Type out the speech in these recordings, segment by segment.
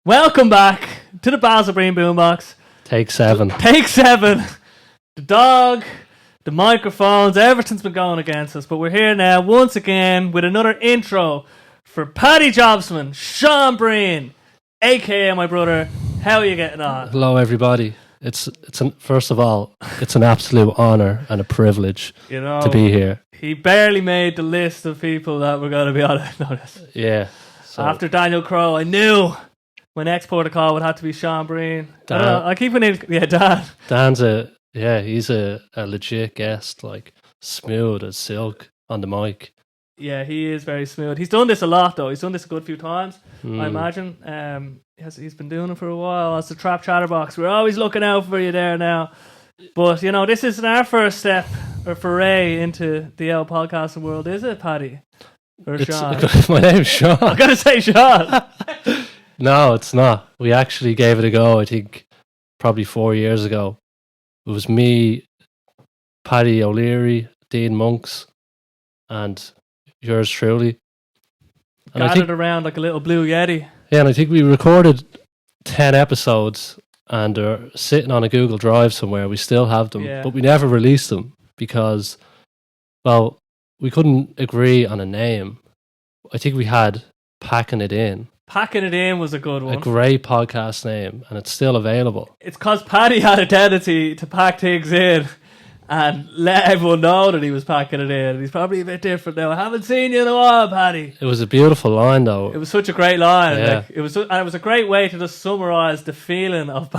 Welcome back to the Basil Breen Boombox. Take 7. Take 7. The dog, the microphones, everything's been going against us. But we're here now once again with another intro for Paddy Jobsman, Sean Breen, a.k.a. my brother. How are you getting on? Hello, everybody. First of all, it's an absolute honour and a privilege to be here. He barely made the list of people that were going to be on it. Notice. Yeah. So. After Daniel Crowe, I knew my next protocol would have to be Sean Breen. I keep an name. Yeah, Dan. Dan's he's a legit guest, like smooth as silk on the mic. Yeah, he is very smooth. He's done this a lot, though. He's done this a good few times, I imagine. He's been doing it for a while. As the Trap Chatterbox, we're always looking out for you there now. But, you know, this isn't our first step or foray into the L podcasting world, is it, Paddy? Or Sean? My name's Sean. I'm going to say Sean. No, it's not. We actually gave it a go, I think, probably 4 years ago. It was me, Paddy O'Leary, Dean Monks, and yours truly. And Gathered around like a little blue Yeti. Yeah, and I think we recorded 10 episodes and they're sitting on a Google Drive somewhere. We still have them, but we never released them because, well, we couldn't agree on a name. I think we had Packing It In. Packing It In was a good one. A great podcast name, and it's still available. It's because Paddy had a tendency to pack things in and let everyone know that he was packing it in. He's probably a bit different now. I haven't seen you in a while, Paddy. It was a beautiful line, though. It was such a great line. Yeah. It was a great way to just summarize the feeling of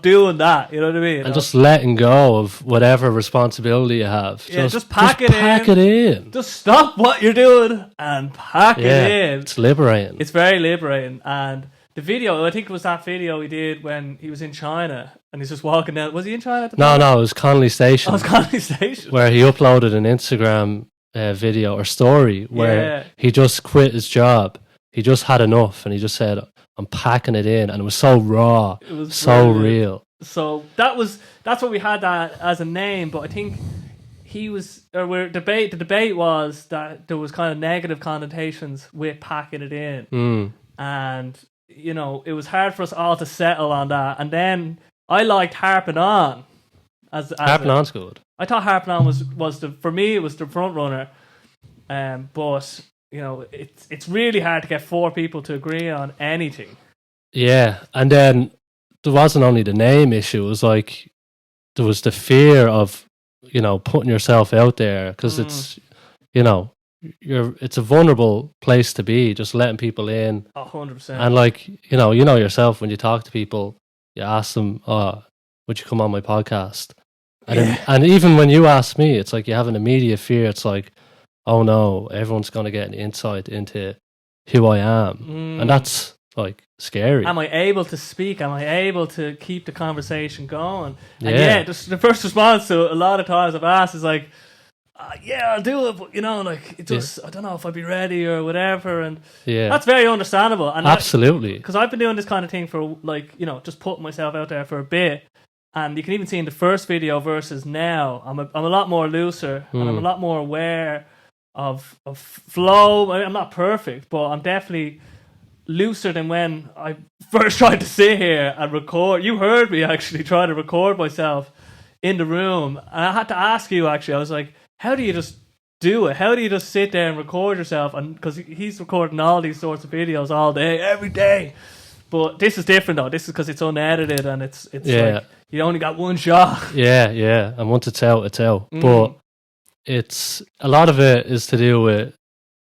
doing that. You know what I mean? And just letting go of whatever responsibility you have. Yeah, just pack it in. Just stop what you're doing and pack it in. It's liberating. It's very liberating. And the video, I think it was that video he did when he was in China and he's just walking down. Was he in China at the time? No, it was Connolly Station. Oh, it was Connolly Station. Where he uploaded an Instagram video or story where he just quit his job. He just had enough and he just said, I'm packing it in. And it was so raw. It was so real. So that's what we had that as a name, but I think the debate was that there was kind of negative connotations with packing it in. And you know, it was hard for us all to settle on that. And then I liked Harping On. Harping On's good. I thought Harping On was for me, it was the front runner. But, you know, it's really hard to get 4 people to agree on anything. Yeah. And then there wasn't only the name issue. It was like, there was the fear of, you know, putting yourself out there. Because it's, you know, it's a vulnerable place to be, just letting people in. 100%. And like, you know yourself when you talk to people, you ask them, would you come on my podcast? And even when you ask me, it's like you have an immediate fear. It's like, oh no, everyone's going to get an insight into who I am. And that's like scary. Am I able to speak? Am I able to keep the conversation going? And the first response to a lot of times I've asked is like, I'll do it, but you know, like it just I don't know if I'd be ready or whatever, and that's very understandable. And absolutely, because I've been doing this kind of thing for like, you know, just putting myself out there for a bit, and you can even see in the first video versus now, I'm a lot more looser and I'm a lot more aware of flow. I'm not perfect, but I'm definitely looser than when I first tried to sit here and record. You heard me actually try to record myself in the room, and I had to ask you actually. I was like, how do you just do it? How do you just sit there and record yourself? And because he's recording all these sorts of videos all day, every day. But this is different though. This is because it's unedited and it's like you only got one shot. Yeah. And once it's out, it's out. But it's a lot of it is to do with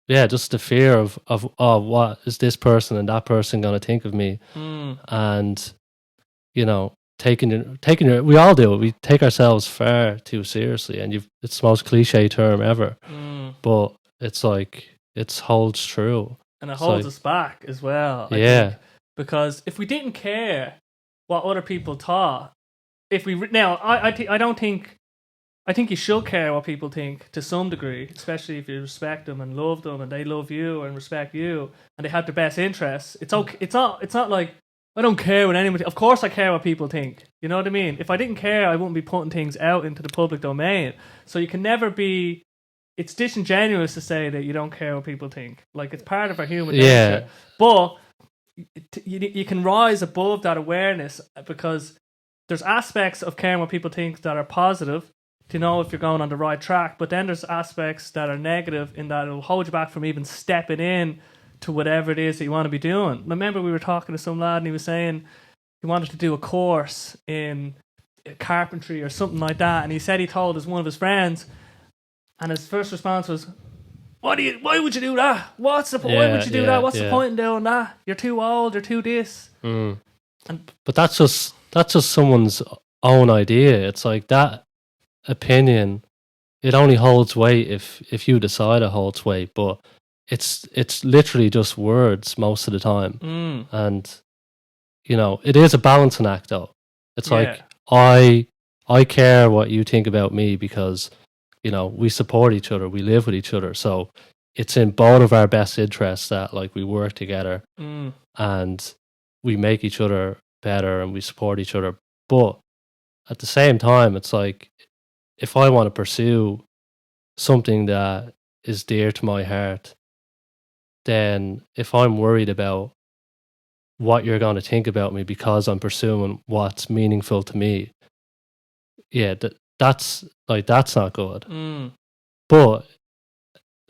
just the fear of what is this person and that person going to think of me, and you know. Taking your, we all do it. We take ourselves far too seriously, and it's the most cliche term ever, but it's like it holds true, and it holds us back as well. I think, because if we didn't care what other people thought, I think you should care what people think to some degree, especially if you respect them and love them, and they love you and respect you, and they have the best interests. It's okay. It's not like, I don't care what anyone. Of course, I care what people think. You know what I mean? If I didn't care, I wouldn't be putting things out into the public domain. So you can never be. It's disingenuous to say that you don't care what people think. Like, it's part of our human nature. But you can rise above that awareness, because there's aspects of caring what people think that are positive to know if you're going on the right track, but then there's aspects that are negative in that it'll hold you back from even stepping in to whatever it is that you want to be doing. Remember, we were talking to some lad and he was saying he wanted to do a course in carpentry or something like that, and he said he told one of his friends, and his first response was, why would you do that? Why would you do that? What's the point in doing that? You're too old, you're too this. But that's just someone's own idea. It's like that opinion, it only holds weight if you decide it holds weight, but it's literally just words most of the time. And you know, it is a balancing act though. It's like I care what you think about me, because you know, we support each other, we live with each other, so it's in both of our best interests that like we work together and we make each other better and we support each other. But at the same time, it's like, if I want to pursue something that is dear to my heart, then if I'm worried about what you're going to think about me because I'm pursuing what's meaningful to me, that's not good. But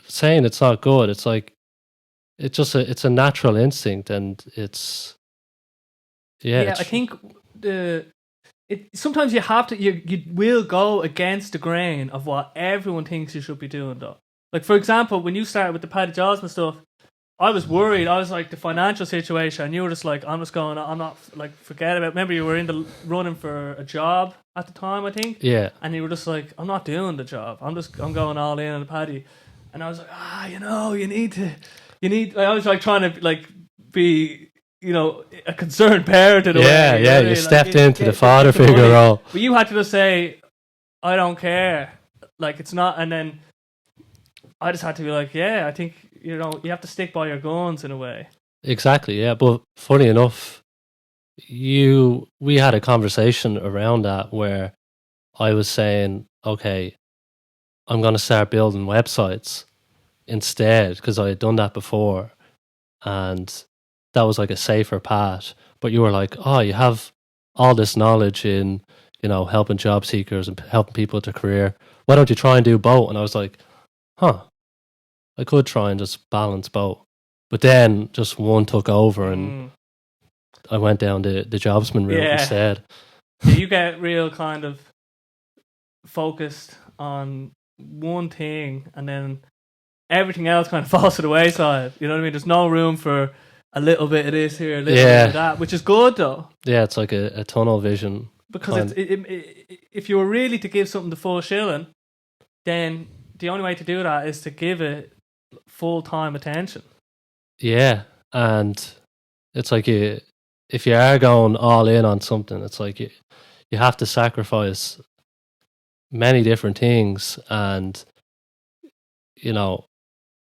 saying it's not good, it's like it's a natural instinct, and it's I think sometimes you have to you will go against the grain of what everyone thinks you should be doing though. Like for example, when you started with the Paddy Josman stuff, I was worried. I was like, the financial situation, and you were just like, I'm not like, forget about it. Remember, you were in the running for a job at the time, I think. Yeah. And you were just like, I'm not doing the job. I'm going all in on the Paddy. And I was like, you need. I was like trying to like be, you know, a concerned parent in a way. Yeah. You stepped into the father figure role. But you had to just say, I don't care. Like, it's not. And then I just had to be like, I think, you know, you have to stick by your guns in a way. Exactly, yeah. But funny enough, we had a conversation around that where I was saying, okay, I'm going to start building websites instead, because I had done that before and that was like a safer path. But you were like, oh, you have all this knowledge in, you know, helping job seekers and helping people with their career. Why don't you try and do both? And I was like, I could try and just balance both. But then just one took over and I went down the jobsman route instead. You get real kind of focused on one thing, and then everything else kind of falls to the wayside. You know what I mean? There's no room for a little bit of this here, a little bit of that, which is good though. Yeah, it's like a tunnel vision. Because if you were really to give something the full shilling, then the only way to do that is to give it full-time attention. Yeah, and it's like if you are going all in on something, it's like you have to sacrifice many different things, and you know,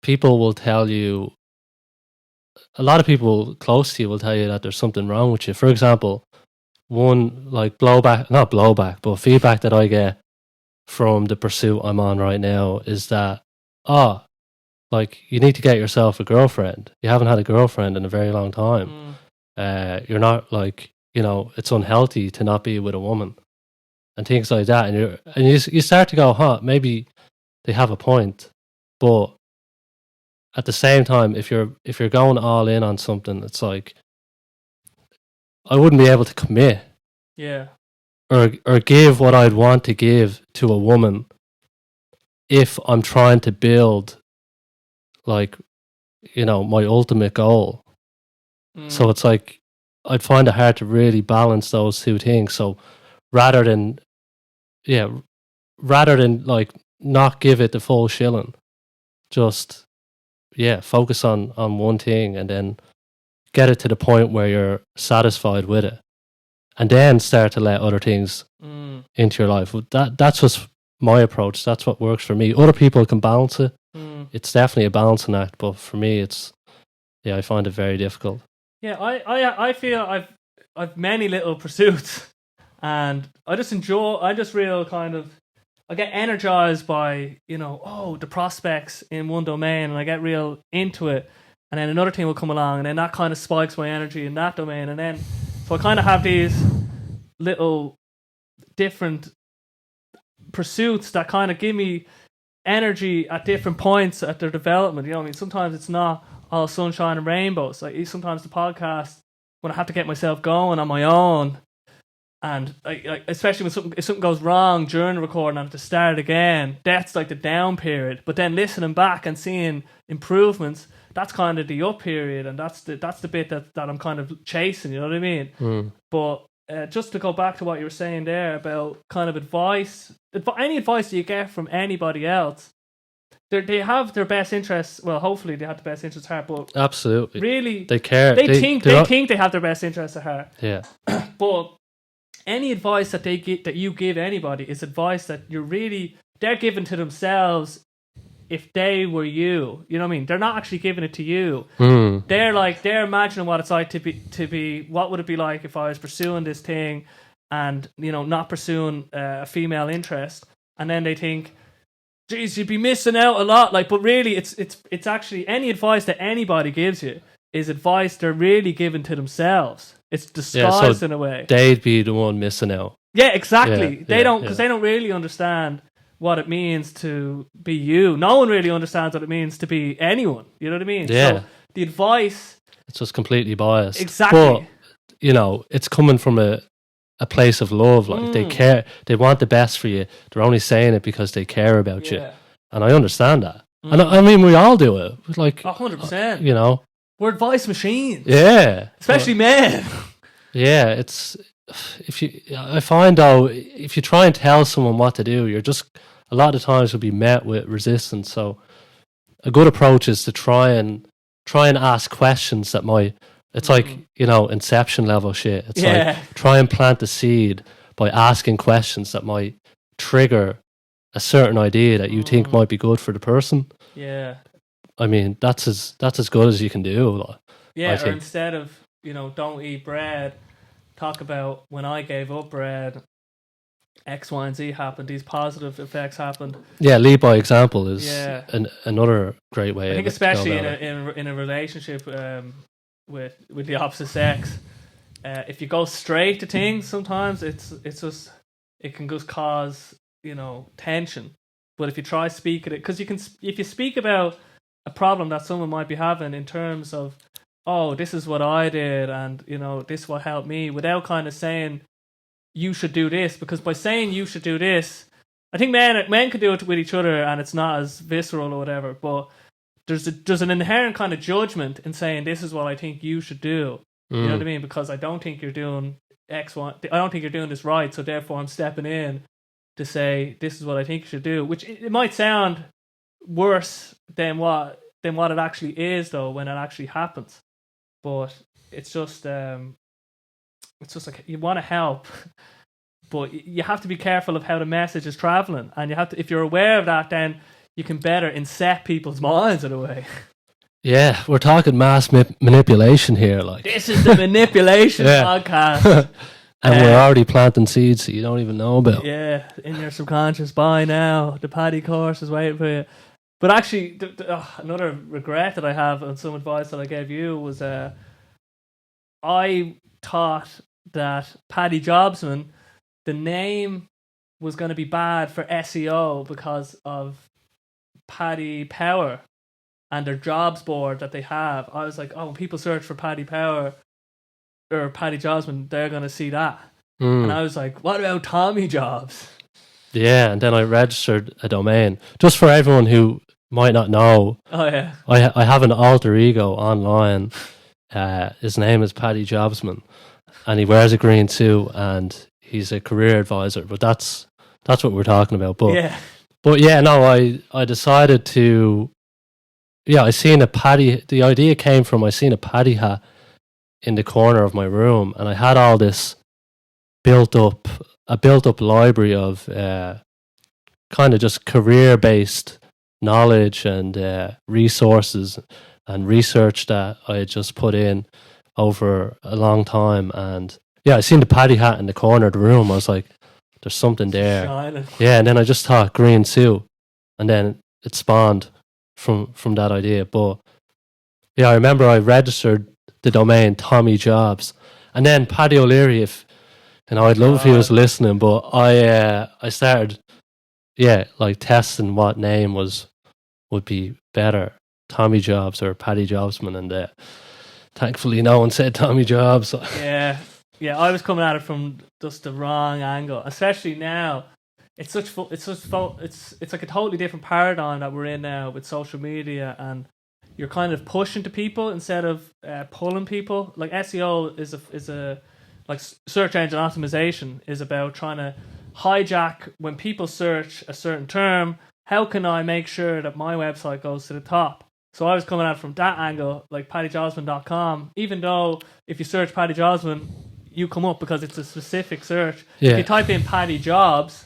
people will tell you, a lot of people close to you will tell you that there's something wrong with you. For example, one like not blowback, but feedback that I get from the pursuit I'm on right now is that, like, you need to get yourself a girlfriend. You haven't had a girlfriend in a very long time. You're not, like, you know, it's unhealthy to not be with a woman and things like that. And you start to go, maybe they have a point. But at the same time, if you're going all in on something, it's like, I wouldn't be able to commit. Yeah. Or give what I'd want to give to a woman if I'm trying to build, like, you know, my ultimate goal. So it's like, I'd find it hard to really balance those two things. So rather than like not give it the full shilling, just focus on one thing and then get it to the point where you're satisfied with it, and then start to let other things into your life. That's just my approach. That's what works for me. Other people can balance it. It's definitely a balancing act, but for me, it's I find it very difficult. Yeah, I feel I've many little pursuits, and I just real kind of, I get energized by, you know, the prospects in one domain, and I get real into it. and then another thing will come along, and then that kind of spikes my energy in that domain, and then so I kind of have these little different pursuits that kind of give me energy at different points at their development. You know what I mean? Sometimes it's not all sunshine and rainbows. Like sometimes the podcast, when I have to get myself going on my own, and especially when if something goes wrong during the recording, I have to start again. That's like the down period. But then listening back and seeing improvements, that's kind of the up period, and that's the bit that I'm kind of chasing. You know what I mean? But just to go back to what you were saying there about kind of advice, any advice that you get from anybody else, they have their best interests. Well, hopefully they have the best interests at heart. But absolutely, really, they care. They think they have their best interests at heart. Yeah. But any advice that you give anybody is advice that they're giving to themselves. If they were you, you know what I mean? They're not actually giving it to you. They're imagining what it's like to be. What would it be like if I was pursuing this thing, and not pursuing a female interest, and then they think, "Geez, you'd be missing out a lot." Like, but really, it's actually any advice that anybody gives you is advice they're really giving to themselves. It's disguised in a way. They'd be the one missing out. Yeah, exactly. They don't, because they don't really understand what it means to be you. No one really understands what it means to be anyone. You know what I mean? Yeah. So the advice, it's just completely biased. Exactly. But it's coming from a place of love. Like they care, they want the best for you. They're only saying it because they care about you, and I understand that. And I mean, we all do it. Like 100%. We're advice machines. Yeah, especially men. Yeah, it's I find though, if you try and tell someone what to do, you're just a lot of times will be met with resistance. So a good approach is to try and ask questions that might. It's like inception level shit. It's like try and plant the seed by asking questions that might trigger a certain idea that you think might be good for the person. Yeah, I mean that's as good as you can do. Yeah, or instead of don't eat bread, talk about when I gave up bread, X, Y, and Z happened. These positive effects happened. Yeah, lead by example is another great way. I think especially in a relationship with the opposite sex, if you go straight to things, sometimes it can just cause tension. But if you try speaking it, because if you speak about a problem that someone might be having in terms of, oh, this is what I did, and this is what helped me, without kind of saying you should do this, because by saying you should do this, I think men can do it with each other and it's not as visceral or whatever, but there's an inherent kind of judgment in saying this is what I think you should do. You know what I mean? Because I don't think you're doing X, Y, I don't think you're doing this right, so therefore I'm stepping in to say this is what I think you should do, which it might sound worse than what it actually is though when it actually happens. But it's just like you want to help, but you have to be careful of how the message is traveling, and you have to, if you're aware of that, then you can better inset people's minds in a way. Yeah, we're talking mass manipulation here. Like this is the manipulation podcast, and we're already planting seeds that you don't even know about. Yeah, in your subconscious. By now, the Paddy course is waiting for you. But actually, another regret that I have on some advice that I gave you was I thought that Paddy Jobsman, the name was going to be bad for SEO because of Paddy Power and their jobs board that they have. I was like, oh, when people search for Paddy Power or Paddy Jobsman, they're going to see that. And I was like, what about Tommy Jobs? Yeah, and then I registered a domain. Just for everyone who might not know, I have an alter ego online. His name is Paddy Jobsman, and he wears a green suit, and he's a career advisor. But that's what we're talking about. But I decided to. Yeah, I seen a Paddy. The idea came from I seen a Paddy hat in the corner of my room, and I had all this built up library of kind of just career based knowledge and resources and research that I had just put in over a long time. And I seen the Paddy hat in the corner of the room. I was like, there's something there. Shining. Yeah, and then I just thought green suit, and then it spawned from that idea. But Yeah, I remember I registered the domain Tommy Jobs, and then Paddy O'Leary. If I'd love if he was listening, but I started, like testing what name would be better, Tommy Jobs or Paddy Jobsman, and thankfully no one said Tommy Jobs. Yeah, I was coming at it from just the wrong angle, especially now. It's like a totally different paradigm that we're in now with social media, and you're kind of pushing to people instead of pulling people. Like SEO is a like search engine optimization is about trying to hijack when people search a certain term. How can I make sure that my website goes to the top? So I was coming at it from that angle, like paddysjobsman.com. Even though if you search Paddy Jobsman, you come up because it's a specific search. Yeah. If you type in Paddy Jobs,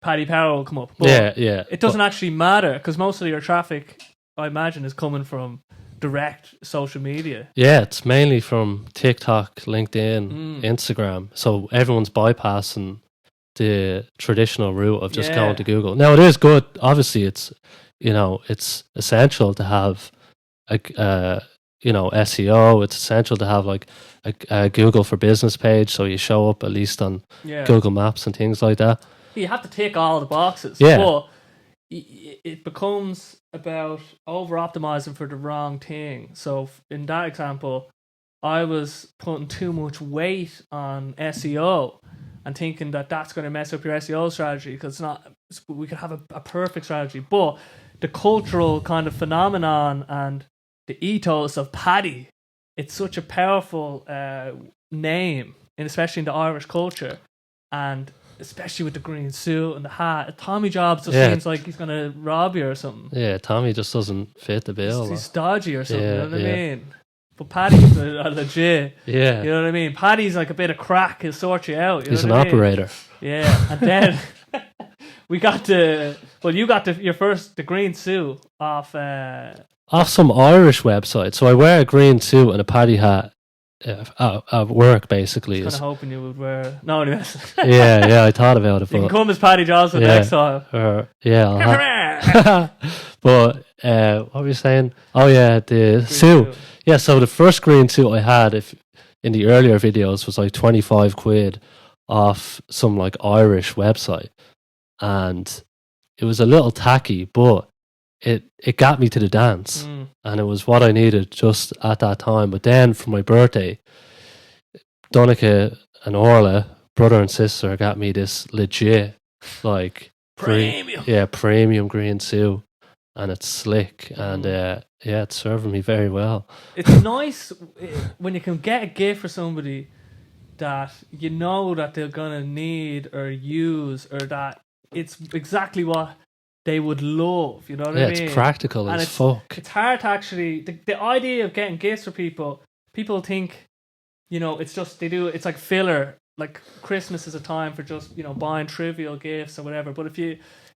Paddy Power will come up. But it doesn't actually matter because most of your traffic, I imagine, is coming from direct social media. Yeah, it's mainly from TikTok, LinkedIn, Instagram. So everyone's bypassing the traditional route of just going to Google. Now, it is good. Obviously, it's essential to have SEO. It's essential to have like a Google for Business page, so you show up at least on Google Maps and things like that. You have to tick all the boxes. Yeah. But it becomes about over-optimizing for the wrong thing. So in that example, I was putting too much weight on SEO and thinking that that's going to mess up your SEO strategy, because it's not. We could have a perfect strategy, but the cultural kind of phenomenon and the ethos of Paddy, it's such a powerful name, and especially in the Irish culture, and especially with the green suit and the hat. Tommy Jobs just seems like he's going to rob you or something. Yeah, Tommy just doesn't fit the bill. He's dodgy or something, you know what I mean? But Paddy's a legit. Yeah. You know what I mean? Paddy's like a bit of crack. He'll sort you out. He's an operator. Yeah. And then you got your green suit off some Irish website. So I wear a green suit and a Paddy hat at work, basically. I was kind of hoping you would wear. No, anyways. yeah, I thought about it. You can come as Paddy Johnson next time. But what were you saying? Oh yeah, the suit. Yeah, so the first green suit I had, in the earlier videos, was like 25 quid off some like Irish website, and it was a little tacky, but it got me to the dance, and it was what I needed just at that time. But then for my birthday, Donica and Orla, brother and sister, got me this legit like premium green suit, and it's slick, and it's serving me very well. It's nice when you can get a gift for somebody that you know that they're gonna need or use, or that it's exactly what they would love. You know what I mean? It's practical as fuck. It's hard to actually the idea of getting gifts for people. People think, it's just it's like filler. Like Christmas is a time for just buying trivial gifts or whatever. But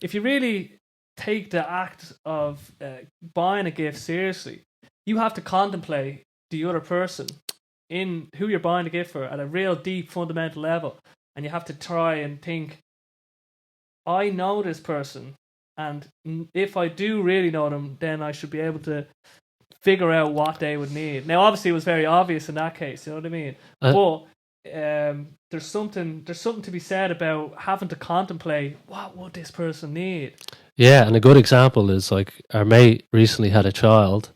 if you really take the act of buying a gift seriously, you have to contemplate the other person in who you're buying the gift for at a real deep fundamental level, and you have to try and think, I know this person, and if I do really know them, then I should be able to figure out what they would need. Now obviously it was very obvious in that case, you know what I mean? But there's something to be said about having to contemplate, what would this person need? Yeah, and a good example is like our mate recently had a child,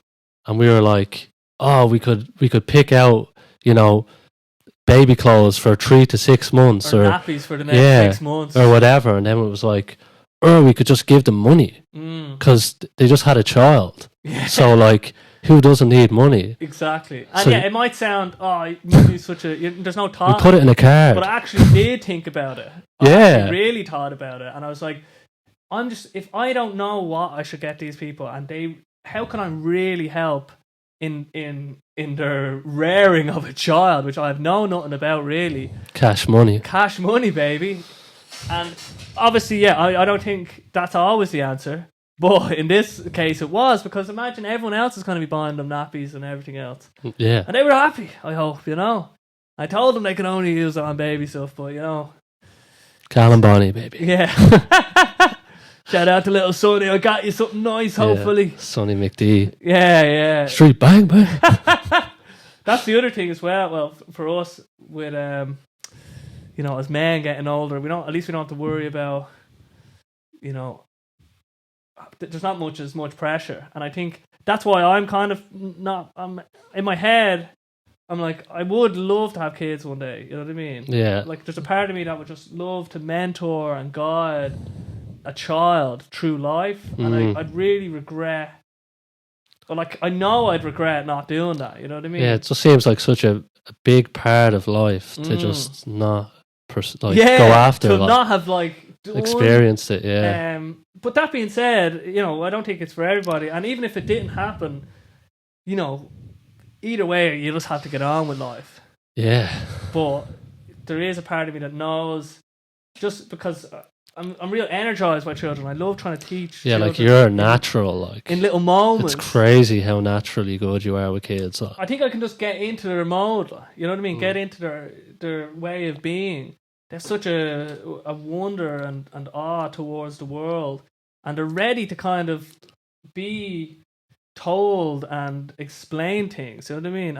and we were like, oh, we could pick out, baby clothes for 3 to 6 months, or nappies for the next 6 months, or whatever. And then it was like, we could just give them money because they just had a child. Yeah. So like, who doesn't need money? Exactly. And so, it might sound, money's such there's no thought. We put it in a card. But I actually did think about it. I really thought about it, and I was like, if I don't know what I should get these people, and how can I really help in their rearing of a child, which I have nothing about really. Cash money, baby. And obviously, I don't think that's always the answer, but in this case it was, because imagine everyone else is going to be buying them nappies and everything else. Yeah. And they were happy, I hope, I told them they could only use it on baby stuff, but Callum Bonnie, baby. Yeah. Shout out to little Sonny. I got you something nice, hopefully. Sonny McD. Yeah. Street bang bang. That's the other thing as well. Well, for us, with as men getting older, we don't have to worry about, there's not as much pressure, and I think that's why I'm kind of not. I'm in my head. I'm like, I would love to have kids one day. You know what I mean? Yeah. Like, there's a part of me that would just love to mentor and guide a child through life, and I'd really regret. But like, I know I'd regret not doing that. You know what I mean? Yeah, it just seems like such a big part of life to just not go after. To not have experienced it. Yeah. But that being said, I don't think it's for everybody. And even if it didn't happen, either way, you just have to get on with life. Yeah. But there is a part of me that knows, just because I'm real energized by children. I love trying to teach. Yeah, like you're natural, in little moments. It's crazy how naturally good you are with kids. I think I can just get into their mode. You know what I mean? Get into their way of being. There's such a wonder and awe towards the world, and they're ready to kind of be told and explain things. You know what I mean?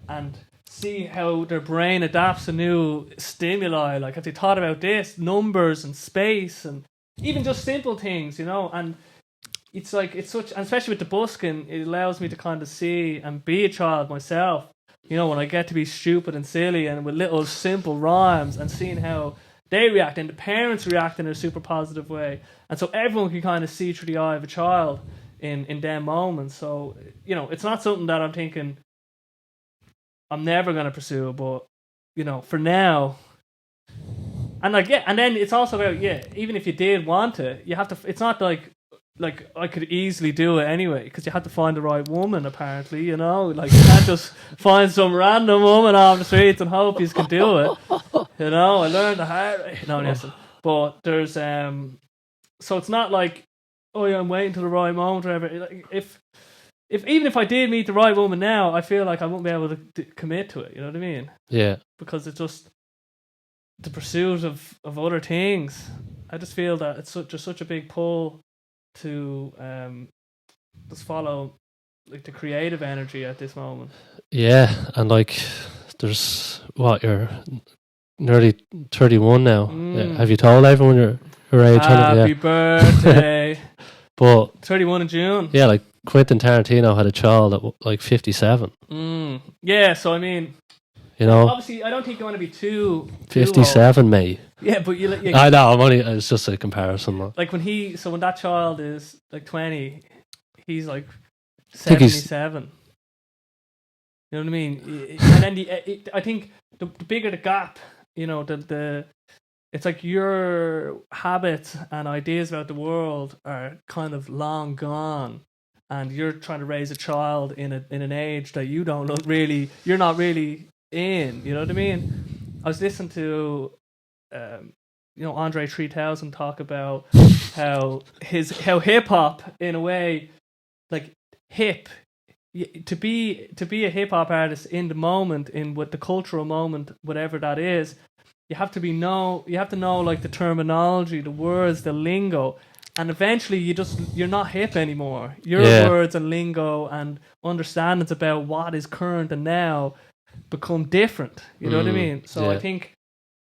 And see how their brain adapts to new stimuli. Like, have they thought about this, numbers and space, and even just simple things, And it's like, it's such, and especially with the busking, it allows me to kind of see and be a child myself. When I get to be stupid and silly and with little simple rhymes, and seeing how they react and the parents react in a super positive way, and so everyone can kind of see through the eye of a child in them moments. So it's not something that I'm thinking I'm never going to pursue, but for now. And and then it's also about, even if you did want it, you have to. It's not like I could easily do it anyway, because you have to find the right woman, apparently. You can't just find some random woman off the streets and hope you can do it. I learned the hard way. No, listen. But there's so it's not like, oh yeah, I'm waiting till the right moment or whatever. Like, if even if I did meet the right woman now, I feel like I won't be able to commit to it. You know what I mean? Yeah. Because it's just the pursuit of other things. I just feel that it's such a big pull to just follow the creative energy at this moment. Yeah, and there's you're nearly 31 now. Yeah. Have you told everyone your age? Happy birthday. But 31 in June. Yeah, like Quentin Tarantino had a child at 57. Yeah, so I mean, obviously I don't think you want to be too 57, mate. Yeah, but you I know, it's just a comparison. Like when that child is 20, he's 77. You know what I mean? And then I think the bigger the gap, it's like your habits and ideas about the world are kind of long gone, and you're trying to raise a child in an age that you're not really in. You know what I mean? I was listening to Andre 3000 talk about how hip hop, in a way, to be a hip hop artist in the moment, in what the cultural moment, whatever that is, you have to know the terminology, the words, the lingo, and eventually you're not hip anymore. Your words and lingo and understandings about what is current and now become different. You know what I mean? So I think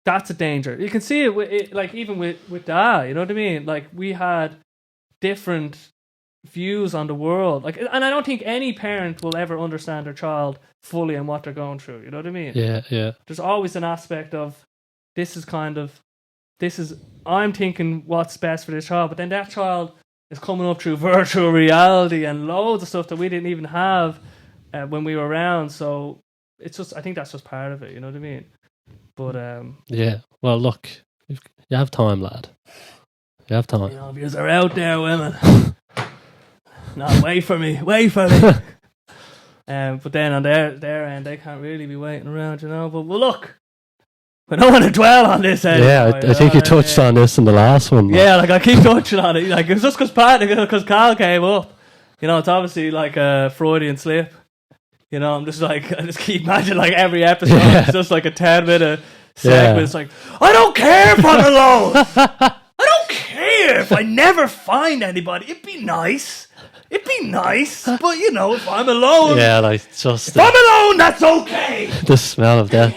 that's a danger. You can see it even with Dad. You know what I mean? We had different views on the world. And I don't think any parent will ever understand their child fully and what they're going through. You know what I mean? Yeah. There's always an aspect of I'm thinking what's best for this child, but then that child is coming up through virtual reality and loads of stuff that we didn't even have when we were around. So it's just, I think that's just part of it. You know what I mean? But yeah. Well, look, you have time, lad. You have time. Yous are out there, women. No, wait for me. But then on their end, they can't really be waiting around, But look, I don't want to dwell on this. Yeah, I think you touched on this in the last one. Yeah, I keep touching on it. It's just because Carl came up. It's obviously like a Freudian slip. I'm just I just keep imagining every episode. Yeah. It's just like a 10-minute segment. Yeah. It's I don't care for the Lord. I don't care. here if I never find anybody. It'd be nice. But if I'm alone, like just if I'm alone, that's okay. The smell of that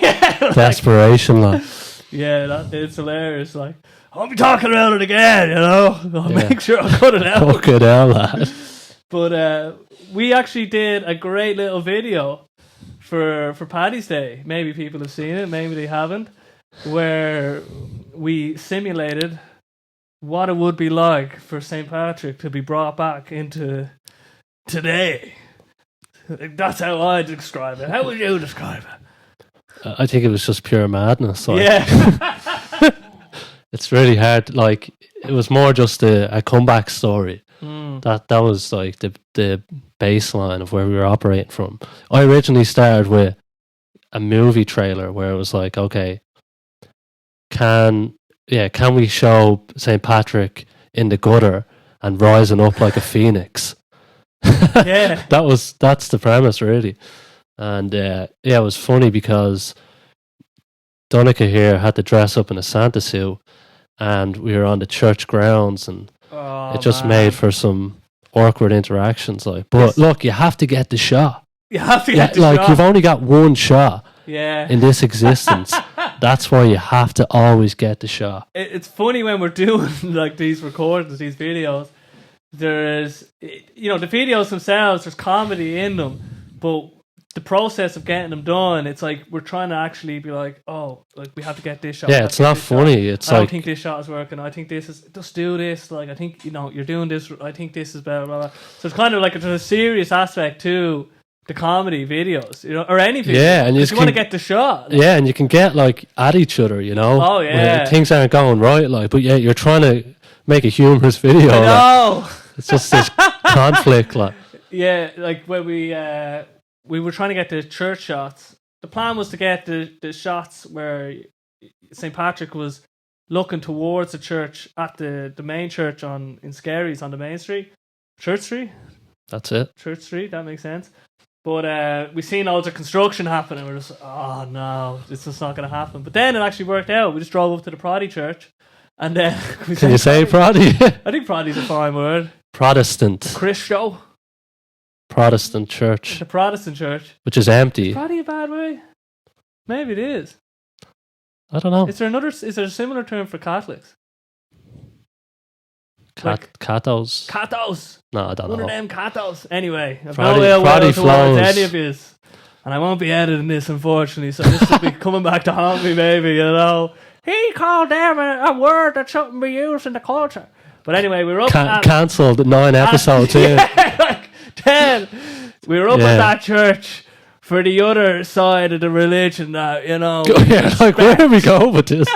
desperation, like. Yeah, it's hilarious. Like, I won't be talking about it again. I'll make sure I cut it out. Fuck it out, lad. But we actually did a great little video for Paddy's Day. Maybe people have seen it, maybe they haven't. Where we simulated what it would be like for St. Patrick to be brought back into today. That's how I describe it. How would you describe it? I think it was just pure madness. Like. Yeah. It's really hard. Like, it was more just a comeback story. That was like the baseline of where we were operating from. I originally started with a movie trailer where it was like, okay, can we show St. Patrick in the gutter and rising up like a phoenix? Yeah. That's the premise, really. And it was funny because Donica here had to dress up in a Santa suit, and we were on the church grounds, and it just made for some awkward interactions. Like, but look, you have to get the shot. You have to get the shot. Like, you've only got one shot. Yeah. In this existence. That's why you have to always get the shot. It's funny when we're doing like these recordings, these videos. There's, the videos themselves. There's comedy in them, but the process of getting them done, it's like we're trying to actually be like, oh, like we have to get this shot. Yeah, it's not funny. It's I like, don't think this shot is working. I think this is, just do this. Like, I think you're doing this. I think this is better. Blah, blah. So it's kind of like there's a serious aspect to the comedy videos, or any video. Yeah, and you want to get the shot. Like. Yeah, and you can get like at each other, Oh yeah, when things aren't going right, like, but yeah, you're trying to make a humorous video. I know. Like, it's just this conflict, like. Yeah, like when we were trying to get the church shots. The plan was to get the shots where St. Patrick was looking towards the church at the main church in Skerries on the main street, Church Street. That's it. Church Street. That makes sense. But we seen loads of construction happen, and we're just, oh no, this is not going to happen. But then it actually worked out. We just drove up to the Paddy church, and then can you say Paddy? I think Paddy's a fine word. Protestant. Christo. Protestant church. The Protestant church, which is empty. Is Paddy a bad way? Maybe it is. I don't know. Is there a similar term for Catholics? Catos. Catos. No, I don't know. One of them catos. Anyway, I've Friday, no ill will towards flows. any of yous. And I won't be editing this, unfortunately, so this will be coming back to haunt me, maybe, He called them a word that shouldn't be used in the culture. But anyway, we were up cancelled 9 episodes in. Yeah, like 10. We were up at that church for the other side of the religion now, Yeah, like, where do we go with this?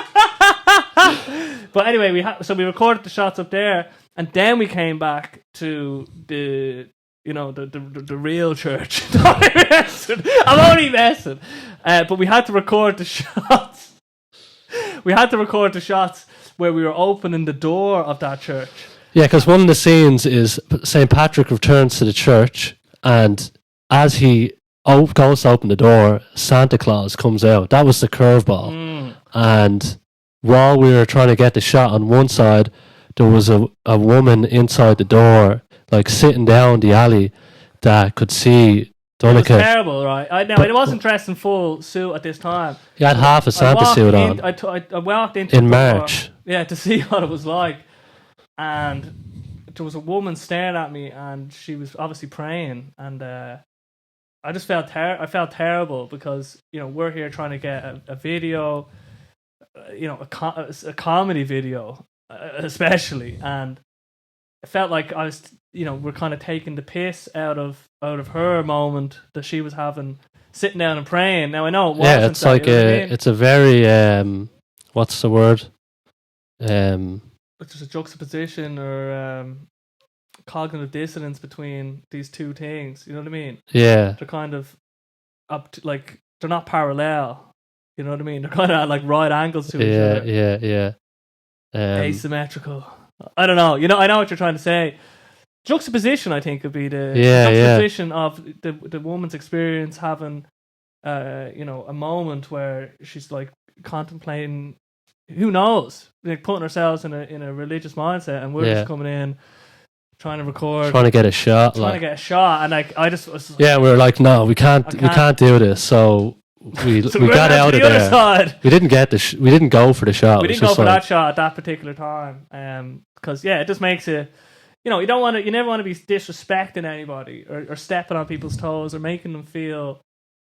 But anyway, we recorded the shots up there, and then we came back to the real church. I'm only messing. But we had to record the shots. We had to record the shots where we were opening the door of that church. Yeah, because one of the scenes is St. Patrick returns to the church, and as he goes to open the door, Santa Claus comes out. That was the curveball. And while we were trying to get the shot on one side, there was a woman inside the door, like sitting down the alley, that could see Donica. It was terrible, right? I wasn't dressed in full suit at this time. You had half a Santa suit on. I walked into in March. Yeah, to see what it was like. And there was a woman staring at me, and she was obviously praying. And I just felt terrible because, we're here trying to get a video, a comedy video, especially. And it felt like I was, we're kind of taking the piss out of her moment that she was having, sitting down and praying. Now I know it wasn't. Yeah, it's like it's a very what's the word? There's a juxtaposition or cognitive dissonance between these two things. You know what I mean? Yeah, they're kind of they're not parallel. You know what I mean? They're kind of at like right angles to each other. Yeah. Asymmetrical. I don't know. I know what you're trying to say. Juxtaposition, I think, would be the juxtaposition of the woman's experience having, a moment where she's like contemplating, who knows? Like putting ourselves in a religious mindset, and we're just coming in, trying to record, trying to get a shot, and like I just was we were like, no, we can't do this. So we got out of there. Side. We didn't get we didn't go for the shot. We didn't go for that shot at that particular time, because it just makes it. You never want to be disrespecting anybody or stepping on people's toes or making them feel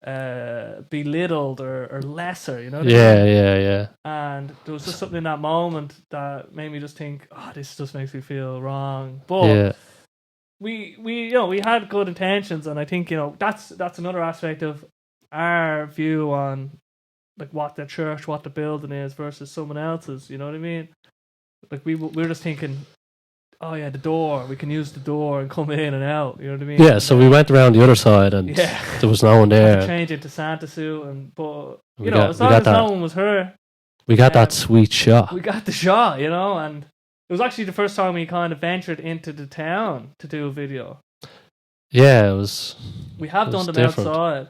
belittled or lesser, you know what I mean? Yeah. And there was just something in that moment that made me just think, this just makes me feel wrong. But we had good intentions, and I think that's another aspect of our view on like what the church, what the building is versus someone else's. You know what I mean? Like we're just thinking, oh yeah, the door. We can use the door and come in and out. You know what I mean? Yeah. So we went around the other side, and there was no one there. Change into Santa suit, but as long as no one was her, we got that sweet shot. We got the shot, and it was actually the first time we kind of ventured into the town to do a video. Yeah, it was. We have done them different. Outside.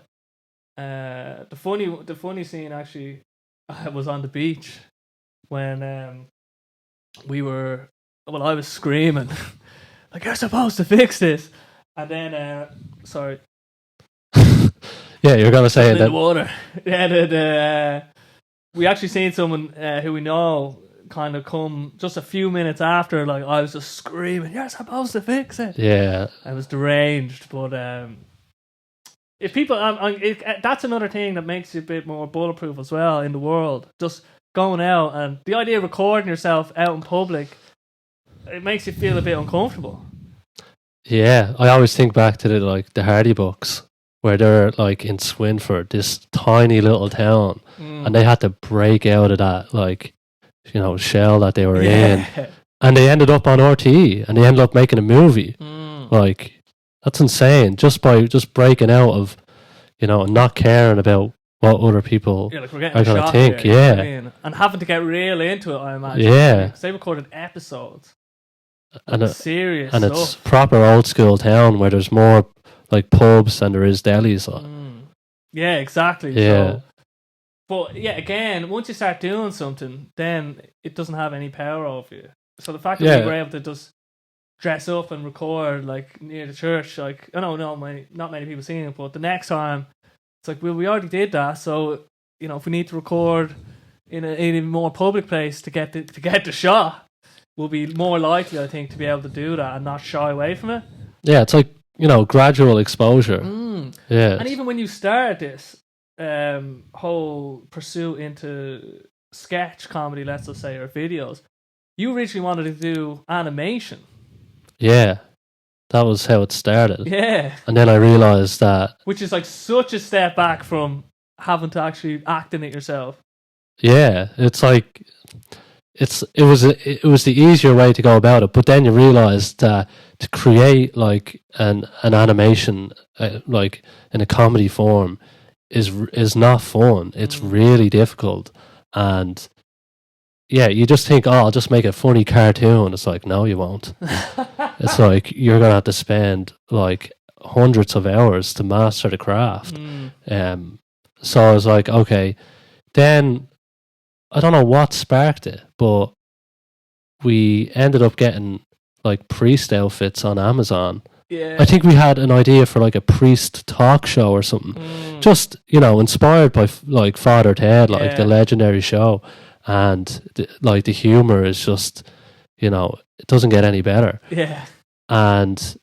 The funny scene actually was on the beach when we were. Well, I was screaming, like, you're supposed to fix this. And then, sorry. Yeah, you're going to say it. In the water. Yeah, we actually seen someone who we know kind of come just a few minutes after, like, I was just screaming, you're supposed to fix it. Yeah. I was deranged, but if people, that's another thing that makes you a bit more bulletproof as well in the world. Just going out, and the idea of recording yourself out in public, it makes you feel a bit uncomfortable. Yeah, I always think back to the Hardy books where they're like in Swinford, this tiny little town, and they had to break out of that shell that they were in, and they ended up on RTE, and they ended up making a movie. Like that's insane. Just by breaking out of, not caring about what other people are going to think. Here, you know what I mean? And having to get real into it, I imagine. Yeah, because they recorded episodes. And serious and stuff. It's proper old school town where there's more like pubs than there is delis. Yeah, exactly. Yeah. So, but again, once you start doing something, then it doesn't have any power over you. So the fact that we were able to just dress up and record like near the church, like not many people seeing it, but the next time it's like, well, we already did that, so if we need to record in a more public place to get the shot, we'll be more likely, I think, to be able to do that and not shy away from it. Yeah, it's like, gradual exposure. Yeah. And even when you started this whole pursuit into sketch comedy, let's just say, or videos, you originally wanted to do animation. Yeah. That was how it started. Yeah. And then I realised that... Which is like such a step back from having to actually act in it yourself. Yeah. It's like... It was the easier way to go about it, but then you realise that to create like an animation like in a comedy form is not fun. It's really difficult, and you just think, I'll just make a funny cartoon. It's like, no, you won't. It's like you're gonna have to spend like hundreds of hours to master the craft. So I was like, okay, then. I don't know what sparked it, but we ended up getting like priest outfits on Amazon. Yeah. I think we had an idea for like a priest talk show or something. Just, inspired by like Father Ted, like the legendary show. And the humor is just, it doesn't get any better. Yeah. And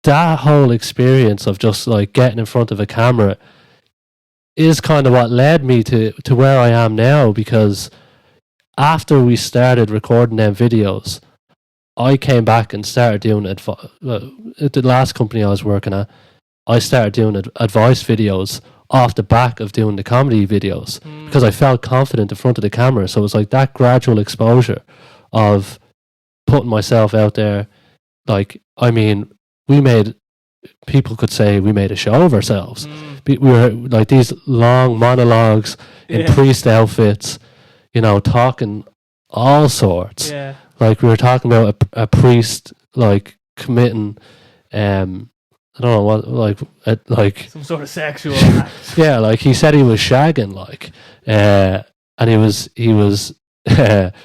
that whole experience of just like getting in front of a camera is kind of what led me to where I am now, because after we started recording them videos, I came back and started doing at the last company I was working at. I started doing advice videos off the back of doing the comedy videos because I felt confident in front of the camera. So it was like that gradual exposure of putting myself out there. Like, I mean, people could say we made a show of ourselves. We were like these long monologues in priest outfits, talking all sorts. Yeah. Like we were talking about a priest like committing, I don't know what, like some sort of sexual act. Yeah, like he said he was shagging, like, and he was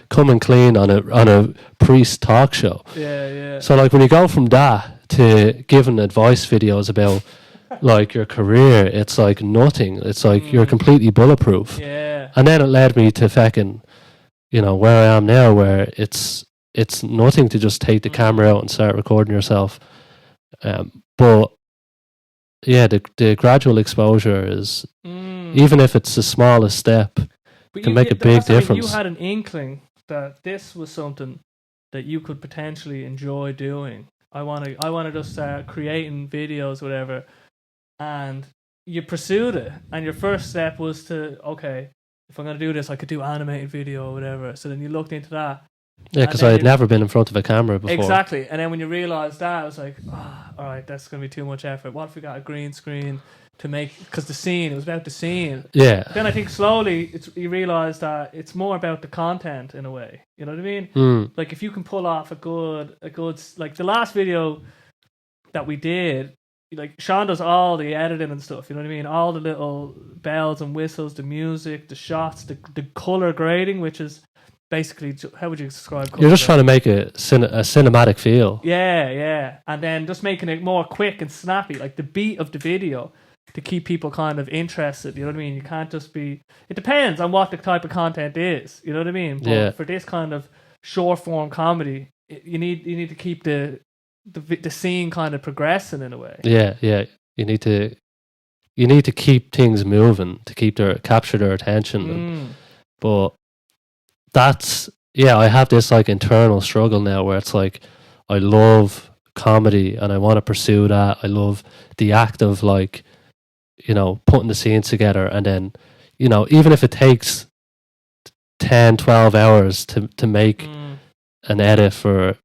coming clean on a priest talk show. Yeah. So like when you go from that to giving advice videos about like your career, it's like nothing. It's like you're completely bulletproof. Yeah. And then it led me to fucking, where I am now, where it's nothing to just take the camera out and start recording yourself. But yeah, the gradual exposure is, even if it's the smallest step, can make a big difference. You had an inkling that this was something that you could potentially enjoy doing. I want to just start creating videos, whatever. And you pursued it. And your first step was to, okay, if I'm going to do this, I could do animated video or whatever. So then you looked into that. Yeah, because I had never been in front of a camera before. Exactly. And then when you realised that, I was like, all right, that's going to be too much effort. What if we got a green screen to make... Because it was about the scene. Yeah. Then I think slowly you realise that it's more about the content in a way. You know what I mean? Like if you can pull off a good... Like the last video that we did, like Sean does all the editing and stuff, you know what I mean? All the little bells and whistles, the music, the shots, the colour grading, which is... Basically, how would you describe color? You're just trying to make a cinematic feel. Yeah. And then just making it more quick and snappy, like the beat of the video to keep people kind of interested. You know what I mean? You can't just be... It depends on what the type of content is. You know what I mean? But for this kind of short form comedy, you need to keep the scene kind of progressing in a way. Yeah. You need to keep things moving to capture their attention. But that's, I have this like internal struggle now where it's like I love comedy and I want to pursue that. I love the act of like, putting the scenes together, and then, even if it takes 10, 12 hours to make an edit for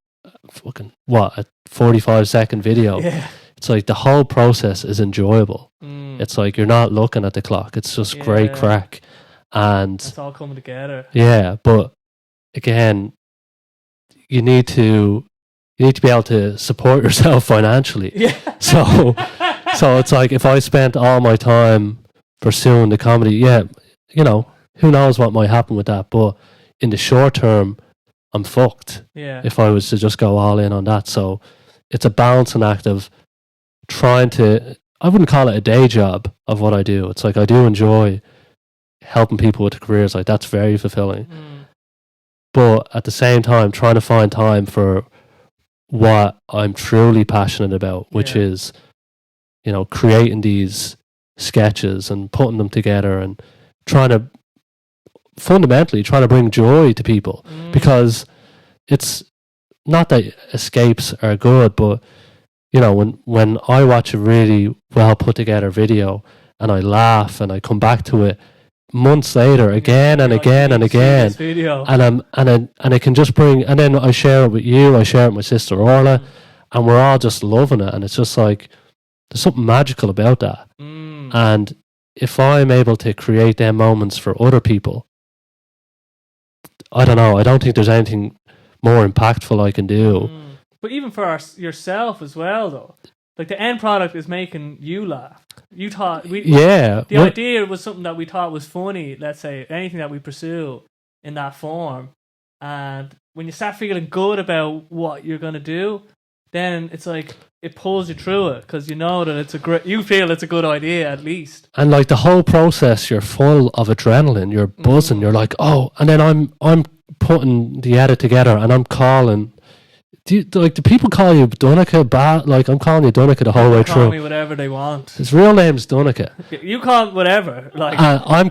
fucking a 45-second video. Yeah. It's like the whole process is enjoyable. It's like you're not looking at the clock. It's just great crack. And it's all coming together. Yeah, but again, you need to be able to support yourself financially. Yeah. So it's like if I spent all my time pursuing the comedy, who knows what might happen with that. But in the short term, I'm fucked. Yeah. If I was to just go all in on that. So it's a balancing act of trying to, I wouldn't call it a day job of what I do. It's like I do enjoy helping people with careers, like that's very fulfilling. But at the same time, trying to find time for what I'm truly passionate about, which is, creating these sketches and putting them together and fundamentally trying to bring joy to people. Because it's not that escapes are good, but when I watch a really well put together video and I laugh and I come back to it months later again and again and again, and it can just bring, and then I share it with you, I share it with my sister Orla, and we're all just loving it, and it's just like there's something magical about that. And if I'm able to create them moments for other people, I don't know, I don't think there's anything more impactful I can do. But even for yourself as well, though, like the end product is making you laugh. You thought the idea was something that we thought was funny. Let's say anything that we pursue in that form, and when you start feeling good about what you're gonna do, then it's like it pulls you through it because that you feel it's a good idea at least. And like the whole process, you're full of adrenaline. You're buzzing. You're like, oh, and then I'm putting the edit together, and I'm calling. Do people call you Dunica? Like I'm calling you Dunica the whole way through. Call me whatever they want. His real name's Dunica. You call whatever. Like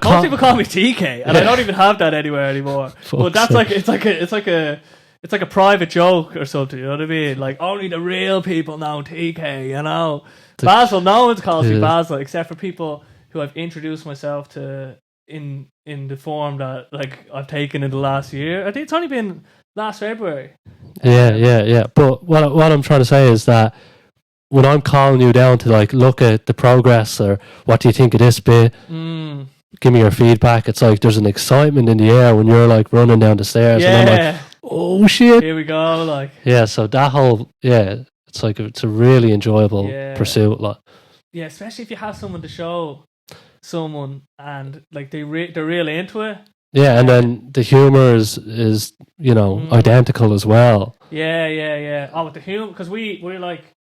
most people call me TK, and I don't even have that anywhere anymore. But that's like it's like a private joke or something. You know what I mean? Like only the real people know TK. Basil. No one's calls me Basil except for people who I've introduced myself to in the form that like I've taken in the last year. I think it's only been last February. Yeah. But what I'm trying to say is that when I'm calling you down to like look at the progress or what do you think of this bit, give me your feedback. It's like there's an excitement in the air when you're like running down the stairs, and I'm like, oh shit, here we go. Like so that whole it's like it's a really enjoyable pursuit. Like especially if you have someone to show someone and like they're really into it. Yeah, and then the humor is identical as well. Yeah. Oh, with the humor, because we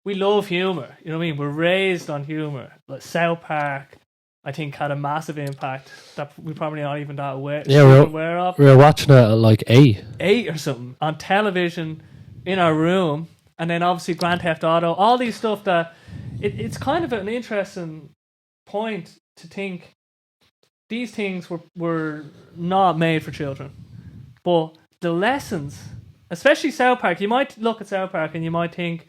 love humor. You know what I mean? We're raised on humor. Like South Park, I think, had a massive impact that we probably not even that aware. Yeah, aware of. We were watching it at like 8 or something on television in our room, and then obviously Grand Theft Auto, all these stuff that it's kind of an interesting point to think these things were not made for children, but the lessons, especially South Park, you might look at South Park and you might think,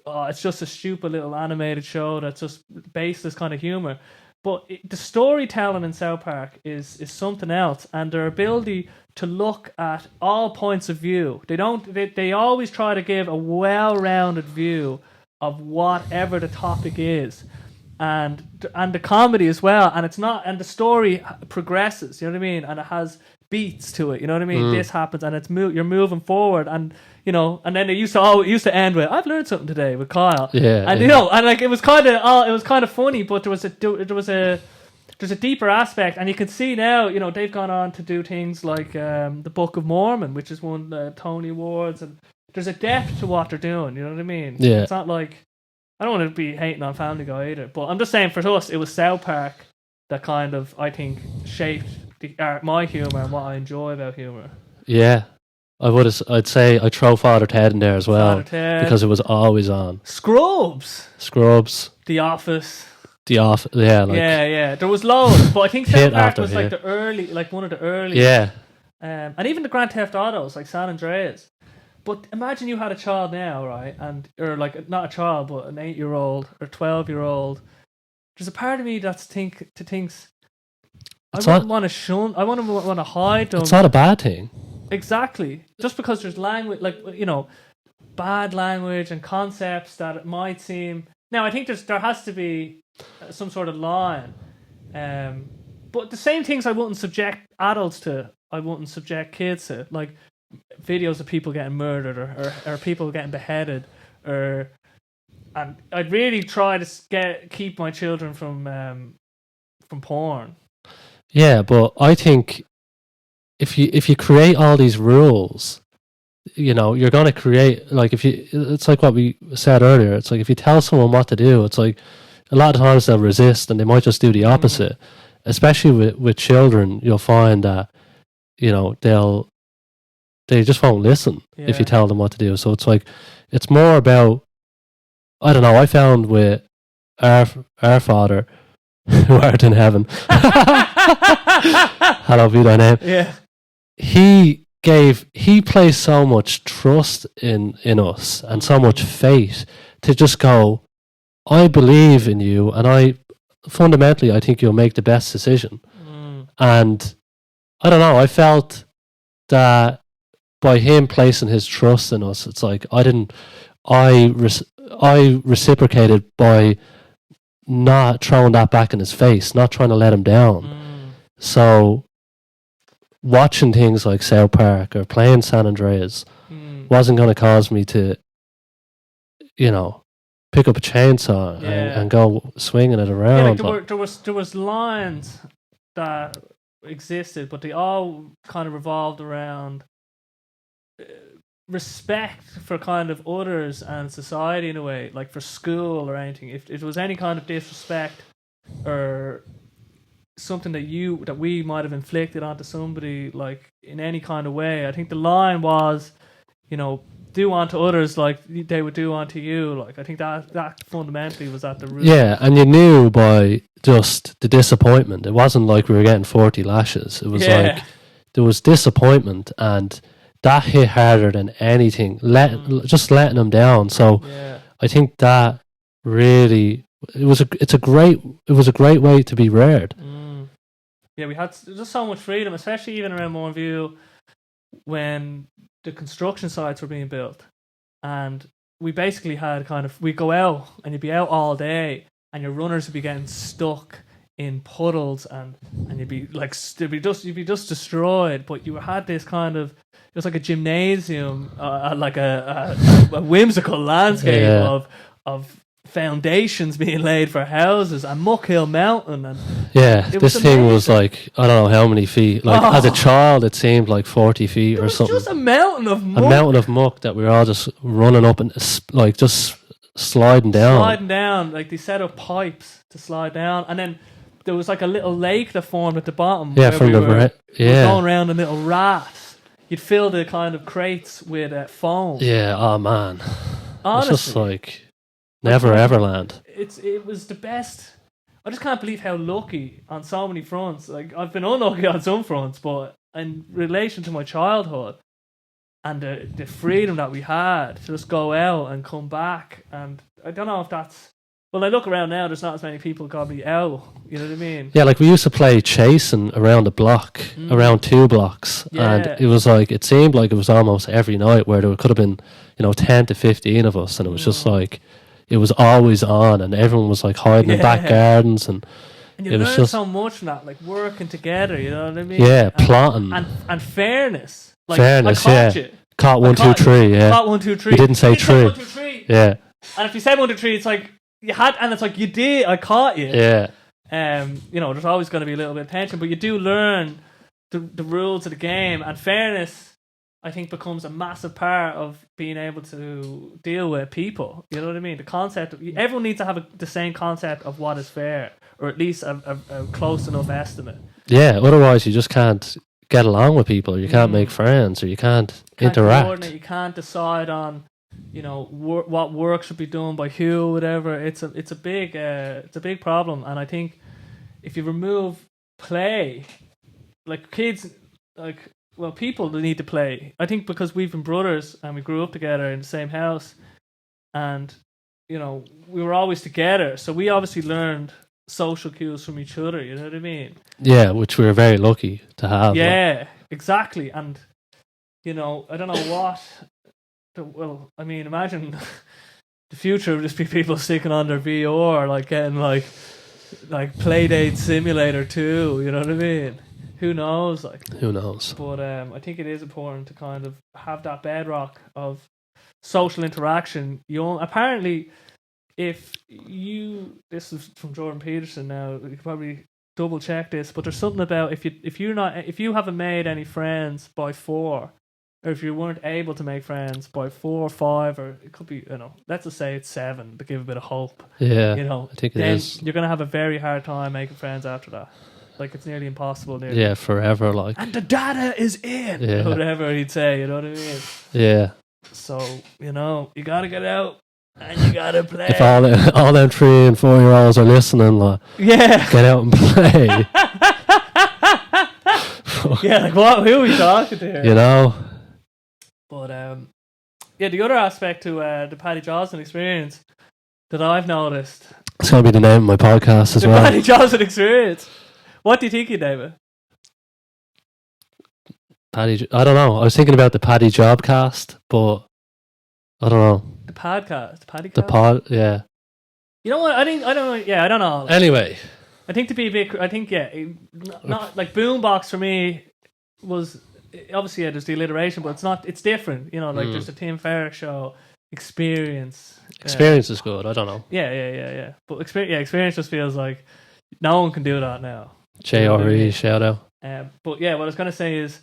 oh, it's just a stupid little animated show that's just baseless kind of humor. But the storytelling in South Park is something else, and their ability to look at all points of view. They always try to give a well-rounded view of whatever the topic is, and the comedy as well. And it's not, and the story progresses. You know what I mean? And it has beats to it. You know what I mean? This happens, and you're moving forward, and and then it used to end with, "I've learned something today" with Kyle. Yeah, and and like it was kind of funny, but there's a deeper aspect, and you can see now, they've gone on to do things like the Book of Mourne, which has won Tony Awards, and there's a depth to what they're doing. You know what I mean? Yeah. It's not like, I don't want to be hating on Family Guy either, but I'm just saying, for us, it was South Park that kind of, I think, shaped my humor and what I enjoy about humor. Yeah. I'd say I throw Father Ted in there as well, because it was always on. Scrubs. The Office. Yeah. There was loads, but I think South Park was like the early, like one of the early. Yeah. And even the Grand Theft Autos, like San Andreas. But imagine you had a child now, right? Or like not a child, but an 8-year-old or 12-year-old. There's a part of me that thinks I wouldn't want to shun. I want to hide them. It's not a bad thing. Exactly. Just because there's language, like, bad language and concepts that it might seem. Now, I think there has to be some sort of line. But the same things I wouldn't subject adults to, I wouldn't subject kids to. Like videos of people getting murdered or people getting beheaded. And I'd really try to keep my children from porn. Yeah, but I think if you create all these rules, you're going to create, like, it's like what we said earlier. It's like if you tell someone what to do, it's like a lot of times they'll resist and they might just do the opposite. Especially with children, you'll find that they just won't listen if you tell them what to do. So it's like, it's more about, I don't know, I found with our Father who art in heaven, hallowed be thy name. Yeah. He placed so much trust in us and so much faith to just go, I believe in you, and I think you'll make the best decision. And I don't know, I felt that by him placing his trust in us, it's like I reciprocated by not throwing that back in his face, not trying to let him down. So watching things like South Park or playing San Andreas wasn't going to cause me to, pick up a chainsaw and go swinging it around. Yeah, like there was lines that existed, but they all kind of revolved around respect for kind of others and society in a way, like for school or anything. If it was any kind of disrespect or something that we might have inflicted onto somebody, like in any kind of way, I think the line was, do unto others like they would do unto you. Like, I think that fundamentally was at the root. Yeah, and you knew by just the disappointment. It wasn't like we were getting 40 lashes. It was like there was disappointment, and that hit harder than anything. Just letting them down. So I think that really it was a great way to be reared. Yeah, we had just so much freedom, especially even around Mourneview when the construction sites were being built, and we basically had we'd go out and you'd be out all day, and your runners would be getting stuck in puddles, and you'd be like you'd be just destroyed. But you had this kind of, it was like a gymnasium, like a whimsical landscape of foundations being laid for houses and Muck Hill Mountain. And this thing was like, I don't know how many feet. Like as a child, it seemed like 40 feet or something. Just a mountain of muck. A mountain of muck that we were all just running up and like just sliding down. Like they set up pipes to slide down, and then there was like a little lake that formed at the bottom. Yeah, from we were going around in little rafts. You'd fill the kind of crates with foam. Yeah, oh man. Honestly, it's just like never ever land. It was the best. I just can't believe how lucky on so many fronts. Like I've been unlucky on some fronts, but in relation to my childhood and the freedom that we had to just go out and come back, and I don't know if that's. Well, I look around now, there's not as many people probably out. You know what I mean? Yeah, like we used to play chasing around the block, around 2 blocks. Yeah. And it was like, it seemed like it was almost every night where there could have been, 10 to 15 of us. And it was just like, it was always on and everyone was like hiding in back gardens. And you learn just so much from that, like working together, you know what I mean? Yeah, plotting. And fairness. Like, fairness, I caught you. Caught 1, 2, 3, yeah. Caught 1, 2, 3. You didn't say 3. 1, 2, 3. Yeah. And if you said 1, 2, 3, it's like, you had, and it's like you did. I caught you. Yeah. There's always going to be a little bit of tension, but you do learn the rules of the game, and fairness, I think, becomes a massive part of being able to deal with people. You know what I mean? The concept of everyone needs to have the same concept of what is fair, or at least a close enough estimate. Yeah. Otherwise, you just can't get along with people. You can't make friends, or you can't interact. You can't decide on. What work should be done by who, whatever. It's a big problem, and I think if you remove play, like kids, people need to play. I think because we've been brothers and we grew up together in the same house, and we were always together, so we obviously learned social cues from each other. You know what I mean? Yeah, which we were very lucky to have. Yeah, exactly, and I don't know what. Well, I mean, imagine the future would just be people sticking on their VR, like getting like Playdate Simulator 2. You know what I mean? Who knows? Who knows? But I think it is important to kind of have that bedrock of social interaction. Apparently, this is from Jordan Peterson. Now you could probably double check this, but there's something about if you haven't made any friends by 4. Or if you weren't able to make friends by 4 or 5, or it could be, let's just say it's 7 to give a bit of hope. Yeah, I think it is. You're going to have a very hard time making friends after that. Like, it's nearly impossible. Yeah, forever, like. And the data is in! Yeah. Whatever he'd say, you know what I mean? Yeah. So, you got to get out and you got to play. If all them 3 and 4 year olds are listening, get out and play. Yeah, who are we talking to? But the other aspect to the Paddy Johnson experience that I've noticed. It's going to be the name of my podcast as well. The Paddy Johnson experience. What do you think you name it? I don't know. I was thinking about the Paddy Jobcast, but I don't know. The podcast? Paddycast? The pod, yeah. You know what? I don't know. Anyway. I think to be a bit, not like Boombox for me was... Obviously, there's the alliteration, but it's different. There's a Tim Ferriss show, Experience. Experience is good. I don't know. Yeah. But Experience just feels like no one can do that now. JRE, shout out. But yeah, what I was going to say is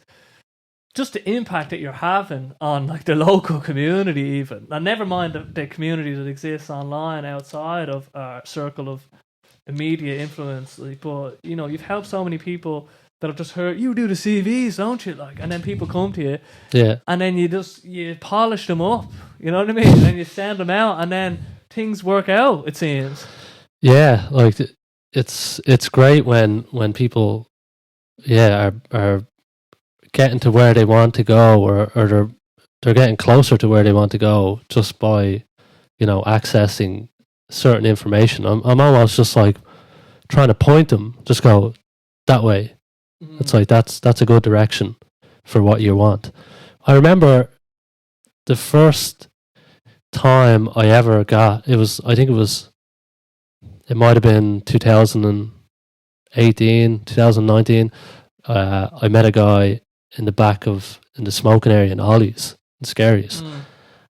just the impact that you're having on like the local community, even, and never mind the community that exists online outside of our circle of immediate influence. But you've helped so many people that have just heard you do the CVs, don't you? And then people come to you, and then you polish them up. You know what I mean? And then you send them out, and then things work out. It seems. Yeah, it's great when people, are getting to where they want to go, or they're getting closer to where they want to go just by, accessing certain information. I'm almost just like trying to point them, just go that way. It's like that's a good direction for what you want. I remember the first time I ever got it might have been 2018, 2019. I met a guy in the smoking area in Ollie's in Skerries,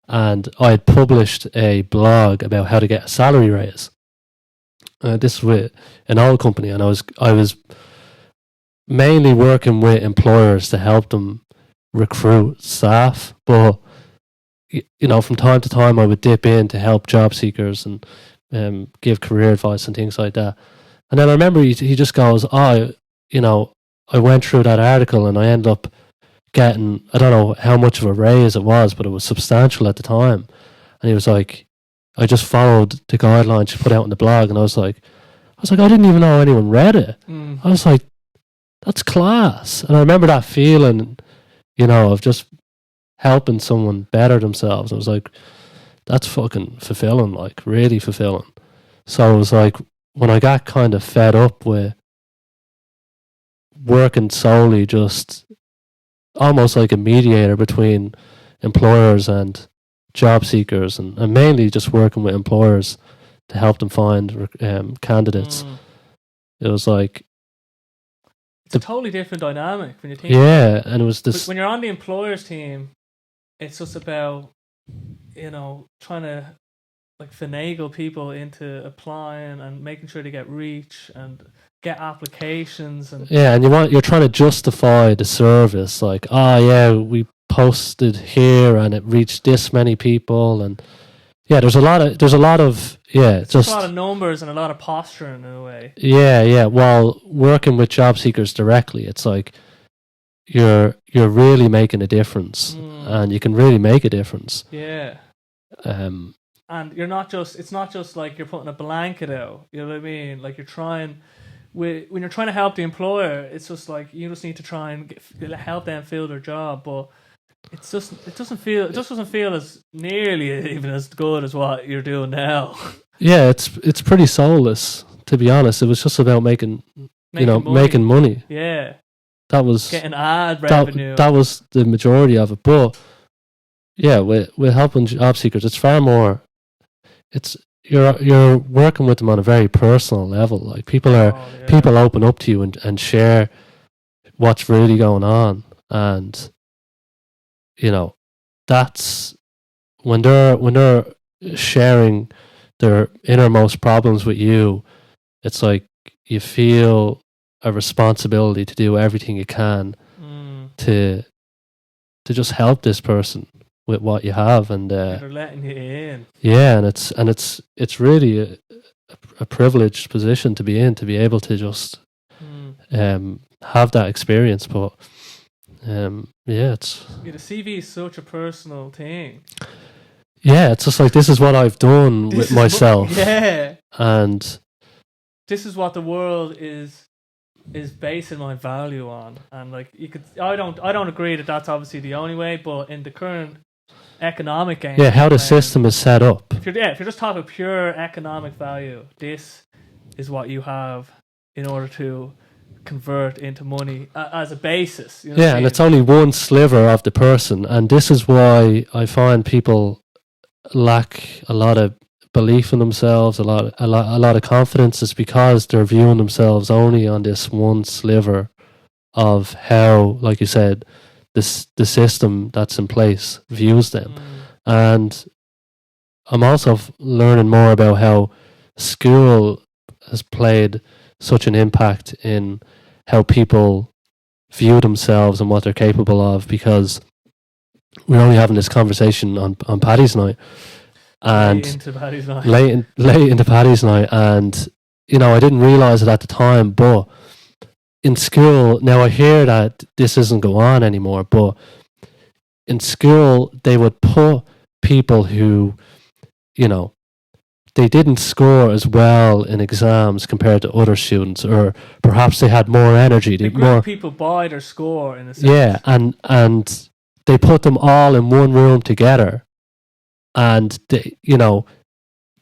and I had published a blog about how to get a salary raise. This was with an old company, and I was mainly working with employers to help them recruit staff, but from time to time I would dip in to help job seekers and give career advice and things like that. And then I remember he just goes, I went through that article and I ended up getting, I don't know how much of a raise it was, but it was substantial at the time. And he was like, I just followed the guidelines you put out in the blog, and I was like, I didn't even know anyone read it. I was like, that's class. And I remember that feeling, of just helping someone better themselves. I was like, that's fucking fulfilling, like really fulfilling. So it was like, when I got kind of fed up with working solely just almost like a mediator between employers and job seekers, and mainly just working with employers to help them find candidates, it was like, it's a totally different dynamic when you think. Yeah, and it was this. When you're on the employer's team, it's just about, trying to like finagle people into applying and making sure they get reach and get applications, and you're trying to justify the service, like, we posted here and it reached this many people, and there's a lot of just a lot of numbers and a lot of posturing in a way. While working with job seekers directly, it's like you're really making a difference, and you can really make a difference. And it's not just like you're putting a blanket out, you know what I mean? Like when you're trying to help the employer, it's just like you just need to try and help them fill their job, but it doesn't feel as nearly even as good as what you're doing now. It's pretty soulless, to be honest. It was just about making money. That was getting ad revenue. That was the majority of it. But with helping job seekers, it's far more. It's you're working with them on a very personal level. Like people open up to you and share what's really going on, and that's when they're sharing their innermost problems with you. It's like you feel a responsibility to do everything you can to just help this person with what you have, and they're letting you in. And it's really a privileged position to be in, to be able to just have that experience. But the CV is such a personal thing. It's just like, this is what I've done with myself. And this is what the world is basing my value on. And like, I don't agree that that's obviously the only way, but in the current economic game, how the system is set up. If you're just talking pure economic value, this is what you have in order to convert into money as a basis. And it's only one sliver of the person, and this is why I find people lack a lot of belief in themselves, a lot of confidence. Is because they're viewing themselves only on this one sliver of how, like you said, the system that's in place views them. And I'm also learning more about how school has played such an impact in how people view themselves and what they're capable of, because we're only having this conversation on Paddy's night, and late into Paddy's night, late into Paddy's night, and I didn't realize it at the time, but in school now, I hear that this doesn't go on anymore, but in school they would put people who they didn't score as well in exams compared to other students, or perhaps they had more energy. They group people by their score, in a sense. Yeah, and they put them all in one room together, and they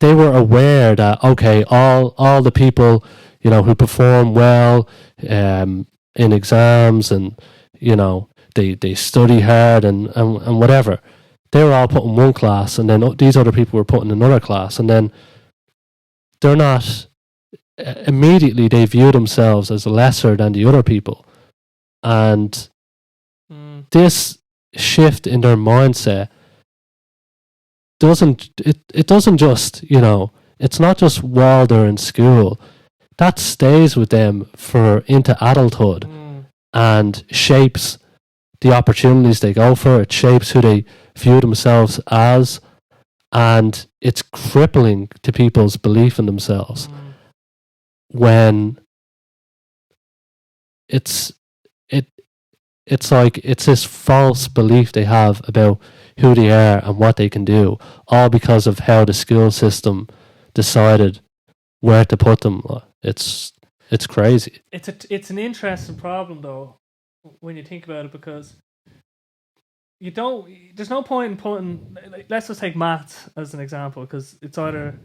were aware that, okay, all the people who perform well in exams, and they study hard and whatever, they were all put in one class, and then these other people were put in another class, and then they're not immediately, they view themselves as lesser than the other people. And this shift in their mindset it doesn't just, it's not just while they're in school. That stays with them for into adulthood and shapes the opportunities they go for. It shapes who they view themselves as, and it's crippling to people's belief in themselves when it's like it's this false belief they have about who they are and what they can do, all because of how the school system decided where to put them. It's crazy. It's an interesting problem though when you think about it, because there's no point in putting, let's just take maths as an example, because it's either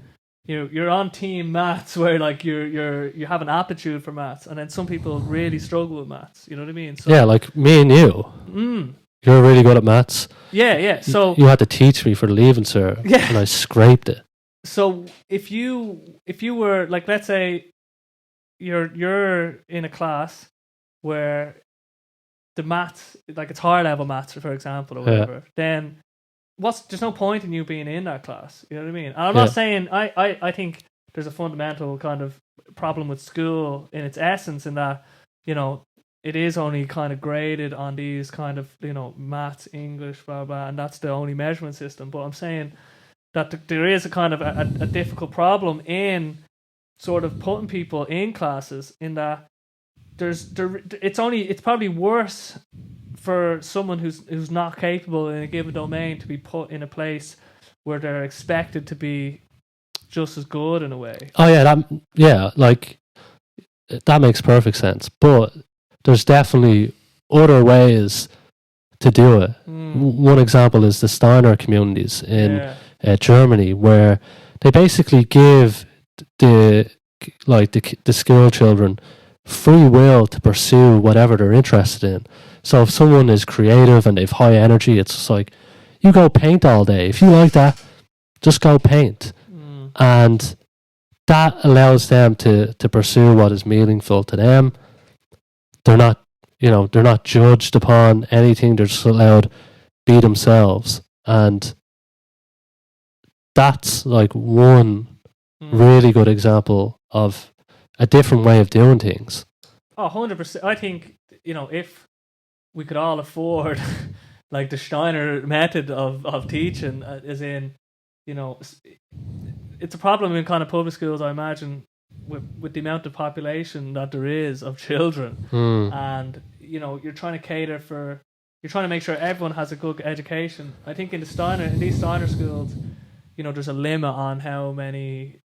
you're on team maths where like you have an aptitude for maths, and then some people really struggle with maths, you know what I mean? So, yeah, like me and you. You're really good at maths. Yeah. So you had to teach me for the leaving cert, and I scraped it. So if you were like, let's say you're in a class where the maths, like it's higher level maths, for example, or whatever, then there's no point in you being in that class. You know what I mean? And I'm not saying I think there's a fundamental kind of problem with school in its essence, in that it is only kind of graded on these kind of maths, English, blah blah, and that's the only measurement system. But I'm saying that there is a kind of a difficult problem in sort of putting people in classes, in that it's probably worse for someone who's not capable in a given domain to be put in a place where they're expected to be just as good in a way. Oh yeah, like that makes perfect sense. But there's definitely other ways to do it. One example is the Steiner communities in Germany, where they basically give the school children free will to pursue whatever they're interested in. So if someone is creative and they've high energy, it's just like, you go paint all day. If you like that, just go paint. And that allows them to pursue what is meaningful to them. They're not judged upon anything. They're just allowed to be themselves. And that's like one really good example of a different way of doing things. 100%. I think, if we could all afford like the Steiner method of teaching, as in, it's a problem in kind of public schools, I imagine, with the amount of population that there is of children. And, you're trying to make sure everyone has a good education. I think in these Steiner schools, there's a limit on how many,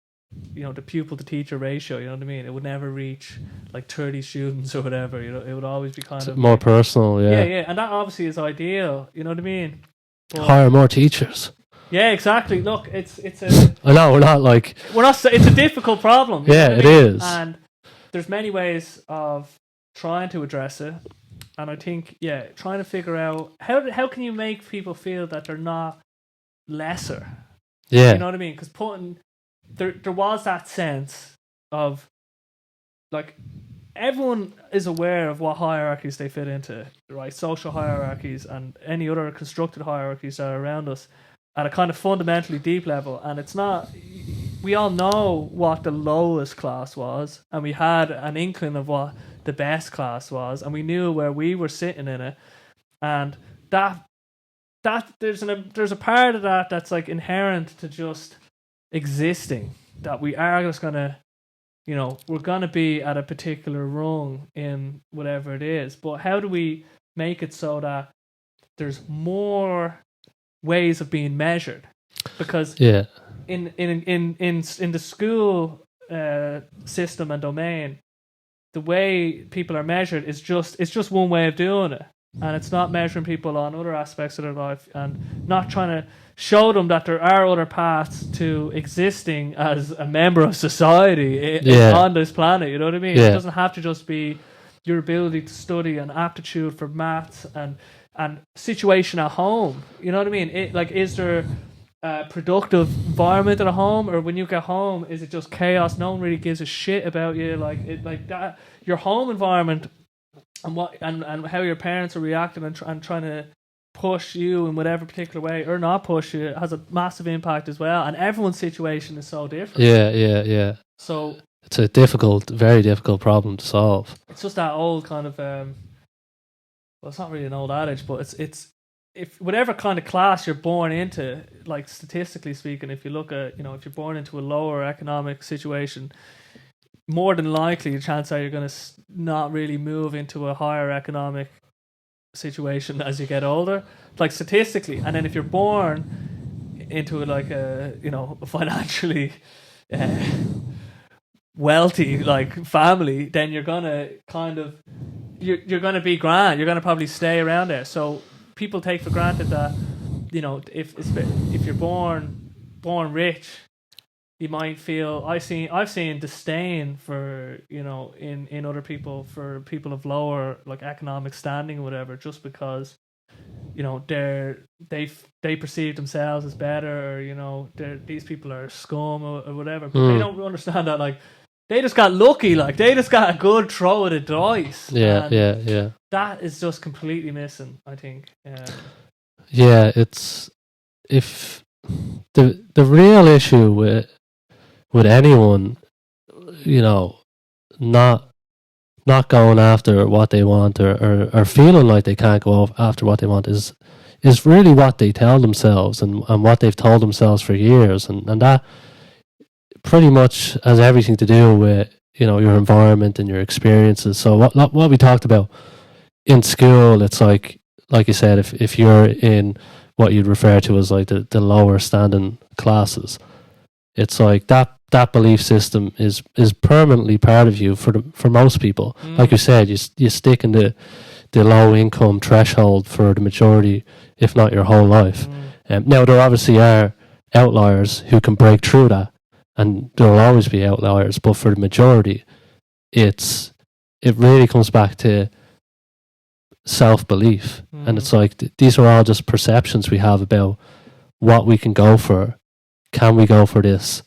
the pupil to teacher ratio, you know what I mean? It would never reach like 30 students or whatever, it would always be kind of more personal, yeah, and that obviously is ideal, you know what I mean? But, hire more teachers. Yeah, exactly. Look, it's a I know, it's a difficult problem. Yeah, it is. And there's many ways of trying to address it. And I think, trying to figure out how can you make people feel that they're not lesser. Yeah. You know what I mean? Because there was that sense of, like, everyone is aware of what hierarchies they fit into, right? Social hierarchies and any other constructed hierarchies that are around us at a kind of fundamentally deep level. And it's not, we all know what the lowest class was, and we had an inkling of what the best class was, and we knew where we were sitting in it. And that there's a part of that that's like inherent to just existing, that we are just gonna, we're gonna be at a particular rung in whatever it is. But how do we make it so that there's more ways of being measured? Because in the school system and domain, the way people are measured is just one way of doing it. And it's not measuring people on other aspects of their life, and not trying to show them that there are other paths to existing as a member of society on this planet. You know what I mean? It doesn't have to just be your ability to study and aptitude for maths and situation at home. You know what I mean? Is there a productive environment at home, or when you get home, is it just chaos? No one really gives a shit about you. Like that, your home environment. And how your parents are reacting and trying to push you in whatever particular way or not push you, it has a massive impact as well. And everyone's situation is so different. Yeah. So it's a very difficult problem to solve. It's just that old kind of well, it's not really an old adage, but it's if whatever kind of class you're born into, like statistically speaking, if you look at, you know, if you're born into a lower economic situation, more than likely the chances are you're going to not really move into a higher economic situation as you get older, like statistically. And then if you're born into like a, you know, a financially wealthy like family, then you're gonna kind of you're gonna be grand. You're gonna probably stay around there. So people take for granted that, you know, if you're born rich, you might feel. I've seen disdain for, you know, in other people, for people of lower like economic standing or whatever, just because, you know, they perceive themselves as better, or, you know, these people are scum or whatever. But they don't understand that, like, they just got lucky, like they just got a good throw of the dice. Yeah. That is just completely missing, I think. Yeah, it's if the real issue with anyone, you know, not going after what they want, or feeling like they can't go after what they want is really what they tell themselves and what they've told themselves for years, and that pretty much has everything to do with, you know, your environment and your experiences. So what we talked about in school, it's like you said, if you're in what you'd refer to as like the lower standing classes, it's like that belief system is permanently part of you for most people. Like you said, you stick in the low income threshold for the majority, if not your whole life. Now there obviously are outliers who can break through that, and there will always be outliers, but for the majority, it really comes back to self-belief. And it's like these are all just perceptions we have about what we can go for. Can we go for this?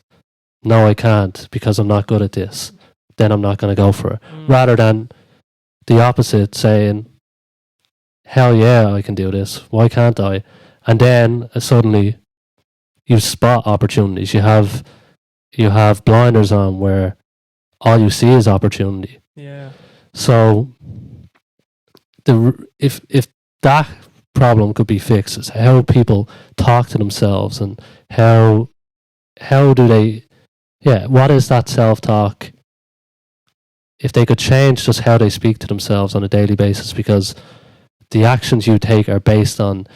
No, I can't, because I'm not good at this. Then I'm not going to go for it. Rather than the opposite, saying, hell yeah, I can do this. Why can't I? And then suddenly you spot opportunities. You have blinders on where all you see is opportunity. Yeah. So if that problem could be fixed, is how people talk to themselves, and how do they, what is that self-talk? If they could change just how they speak to themselves on a daily basis, because the actions you take are based on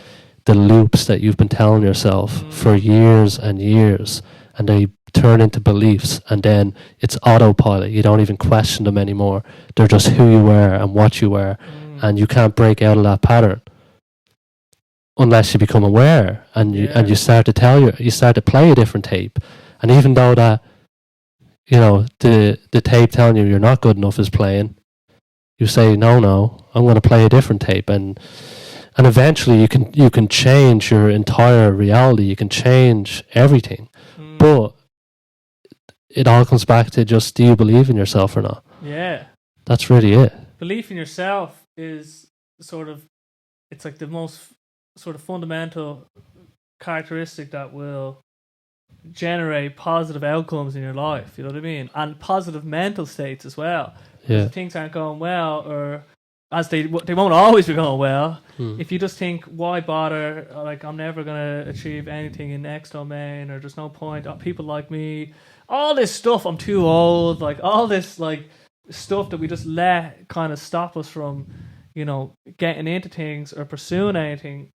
the loops that you've been telling yourself for years and years, and they turn into beliefs, and then it's autopilot. You don't even question them anymore. They're just who you were and what you were, and you can't break out of that pattern unless you become aware and you start to you start to play a different tape. And even though that, you know, the tape telling you you're not good enough is playing, you say, no, I'm going to play a different tape, and eventually you can change your entire reality. You can change everything. But it all comes back to just, do you believe in yourself or not? Yeah. That's really it. Belief in yourself is it's like the most sort of fundamental characteristic that will generate positive outcomes in your life, you know what I mean? And positive mental states as well. Yeah. If things aren't going well, or as they won't always be going well, if you just think, why bother, like, I'm never going to achieve anything in X domain, or there's no point, people like me, all this stuff, I'm too old, like all this like stuff that we just let kind of stop us from, you know, getting into things or pursuing anything.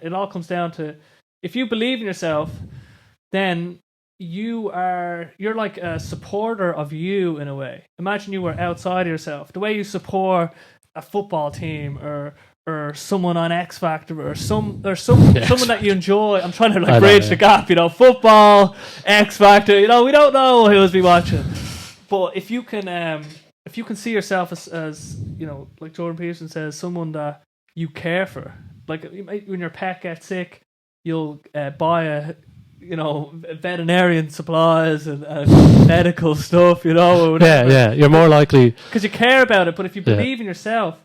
It all comes down to, if you believe in yourself, then you're like a supporter of you in a way. Imagine you were outside of yourself. The way you support a football team or someone on X Factor or someone that you enjoy. I'm trying to like bridge the gap, you know, football, X Factor, you know, we don't know who's be watching. But if you can see yourself as, you know, like Jordan Peterson says, someone that you care for. Like when your pet gets sick, you'll buy veterinarian supplies and medical stuff, you know. Yeah, you're more likely, because you care about it. But if you believe in yourself,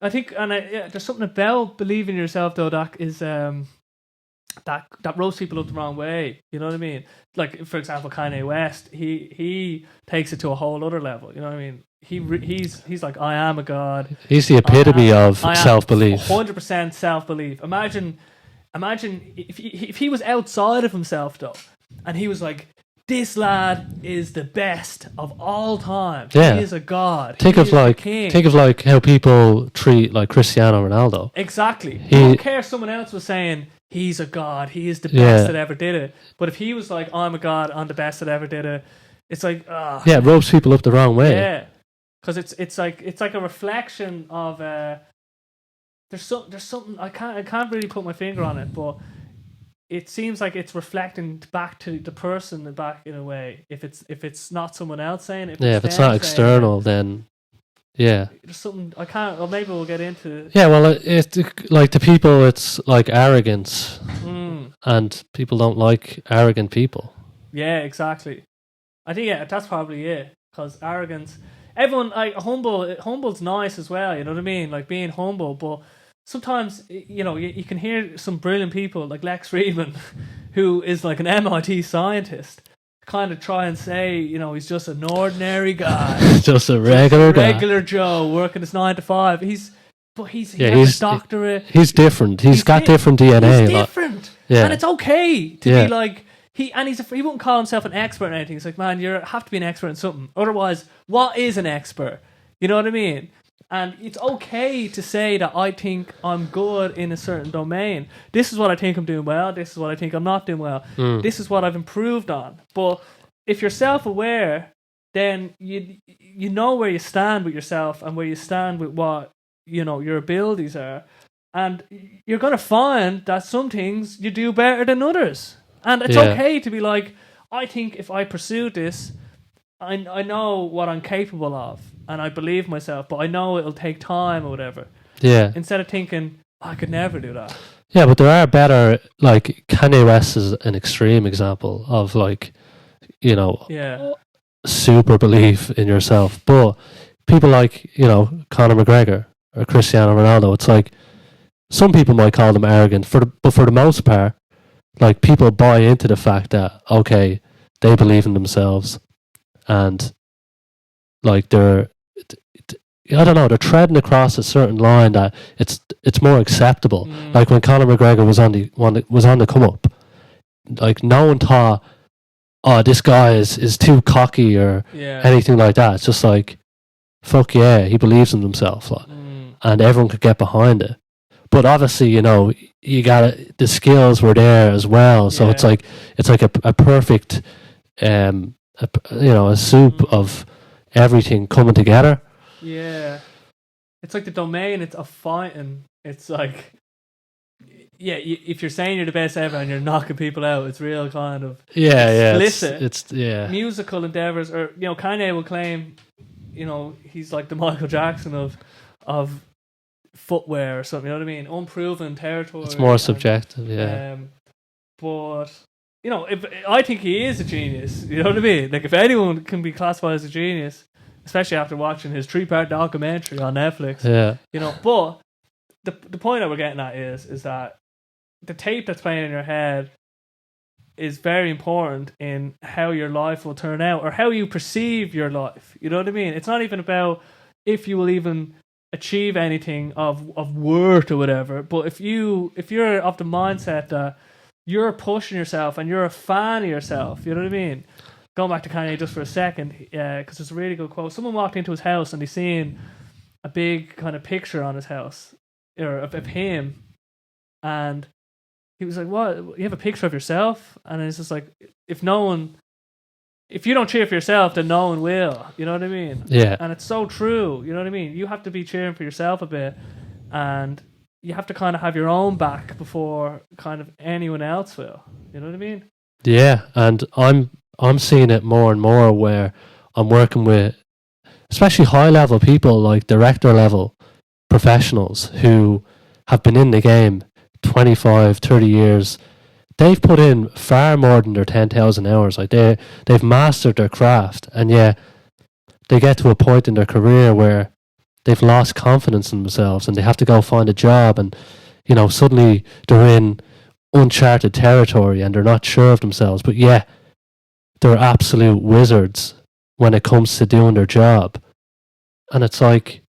I think, and there's something about believing in yourself though that is that roasts people up the wrong way. You know what I mean? Like, for example, Kanye West, he takes it to a whole other level. You know what I mean? He's like, I am a god. He's the epitome of self-belief. 100% self-belief. Imagine if he was outside of himself though, and he was like, this lad is the best of all time. Yeah. He is a god. Think of like how people treat like Cristiano Ronaldo. Exactly. You don't care if someone else was saying he's a god, he is the best that ever did it. But if he was like, I'm a god, I'm the best that ever did it, it's like, it ropes people up the wrong way. Yeah, because it's like a reflection of there's something I can't really put my finger on it, but it seems like it's reflecting back to the person back in a way. If it's not someone else saying it, if it's not external, then there's something I can't. Or maybe we'll get into. Yeah, well, it like to people, it's like arrogance, and people don't like arrogant people. Yeah, exactly. I think that's probably it. Because arrogance, everyone like humble's nice as well. You know what I mean? Like being humble, but sometimes, you can hear some brilliant people like Lex Friedman, who is like an MIT scientist, kind of try and say, he's just an ordinary guy. Just a regular Joe working his 9 to 5. He's a doctorate. He's different. He's got different DNA. He's different. And it's okay to be like, he wouldn't call himself an expert in anything. He's like, man, you have to be an expert in something. Otherwise, what is an expert? You know what I mean? And it's okay to say that I think I'm good in a certain domain. This is what I think I'm doing well. This is what I think I'm not doing well. This is what I've improved on. But if you're self-aware, then you know where you stand with yourself and where you stand with what your abilities are. And you're going to find that some things you do better than others. And it's okay to be like, I think if I pursue this, I know what I'm capable of, and I believe myself, but I know it'll take time or whatever. Yeah. Instead of thinking, I could never do that. Yeah, but there are better, like Kanye West is an extreme example of like, super belief in yourself. But people like, Conor McGregor or Cristiano Ronaldo, it's like, some people might call them arrogant, but for the most part, like people buy into the fact that, okay, they believe in themselves. And like they're treading across a certain line that it's more acceptable. Like when Conor McGregor was on the come up, like no one thought, oh, this guy is too cocky or anything like that. It's just like, fuck yeah, he believes in himself, like, and everyone could get behind it. But obviously, you got the skills were there as well. So it's like a perfect, a soup of everything coming together. Yeah, it's like the domain. It's a fighting. It's like, if you're saying you're the best ever and you're knocking people out, it's real kind of explicit. It's musical endeavors, or Kanye will claim, he's like the Michael Jackson of footwear or something. You know what I mean? Unproven territory. It's more subjective, but I think he is a genius. You know what I mean? Like if anyone can be classified as a genius, especially after watching his 3-part documentary on Netflix. Yeah. But the point that we're getting at is that the tape that's playing in your head is very important in how your life will turn out or how you perceive your life. You know what I mean? It's not even about if you will even achieve anything of worth or whatever, but if you're of the mindset that you're pushing yourself and you're a fan of yourself, you know what I mean? Going back to Kanye just for a second, because it's a really good quote. Someone walked into his house and they seen a big kind of picture on his house, or of him, and he was like, "What? You have a picture of yourself?" And it's just like, if you don't cheer for yourself, then no one will. You know what I mean? Yeah. And it's so true. You know what I mean? You have to be cheering for yourself a bit, and you have to kind of have your own back before kind of anyone else will. You know what I mean? Yeah, and I'm seeing it more and more where I'm working with especially high level people, like director level professionals who have been in the game 25, 30 years. They've put in far more than their 10,000 hours. Like they've mastered their craft, and they get to a point in their career where they've lost confidence in themselves and they have to go find a job, and suddenly they're in uncharted territory and they're not sure of themselves, but yeah, they're absolute wizards when it comes to doing their job. And it's like,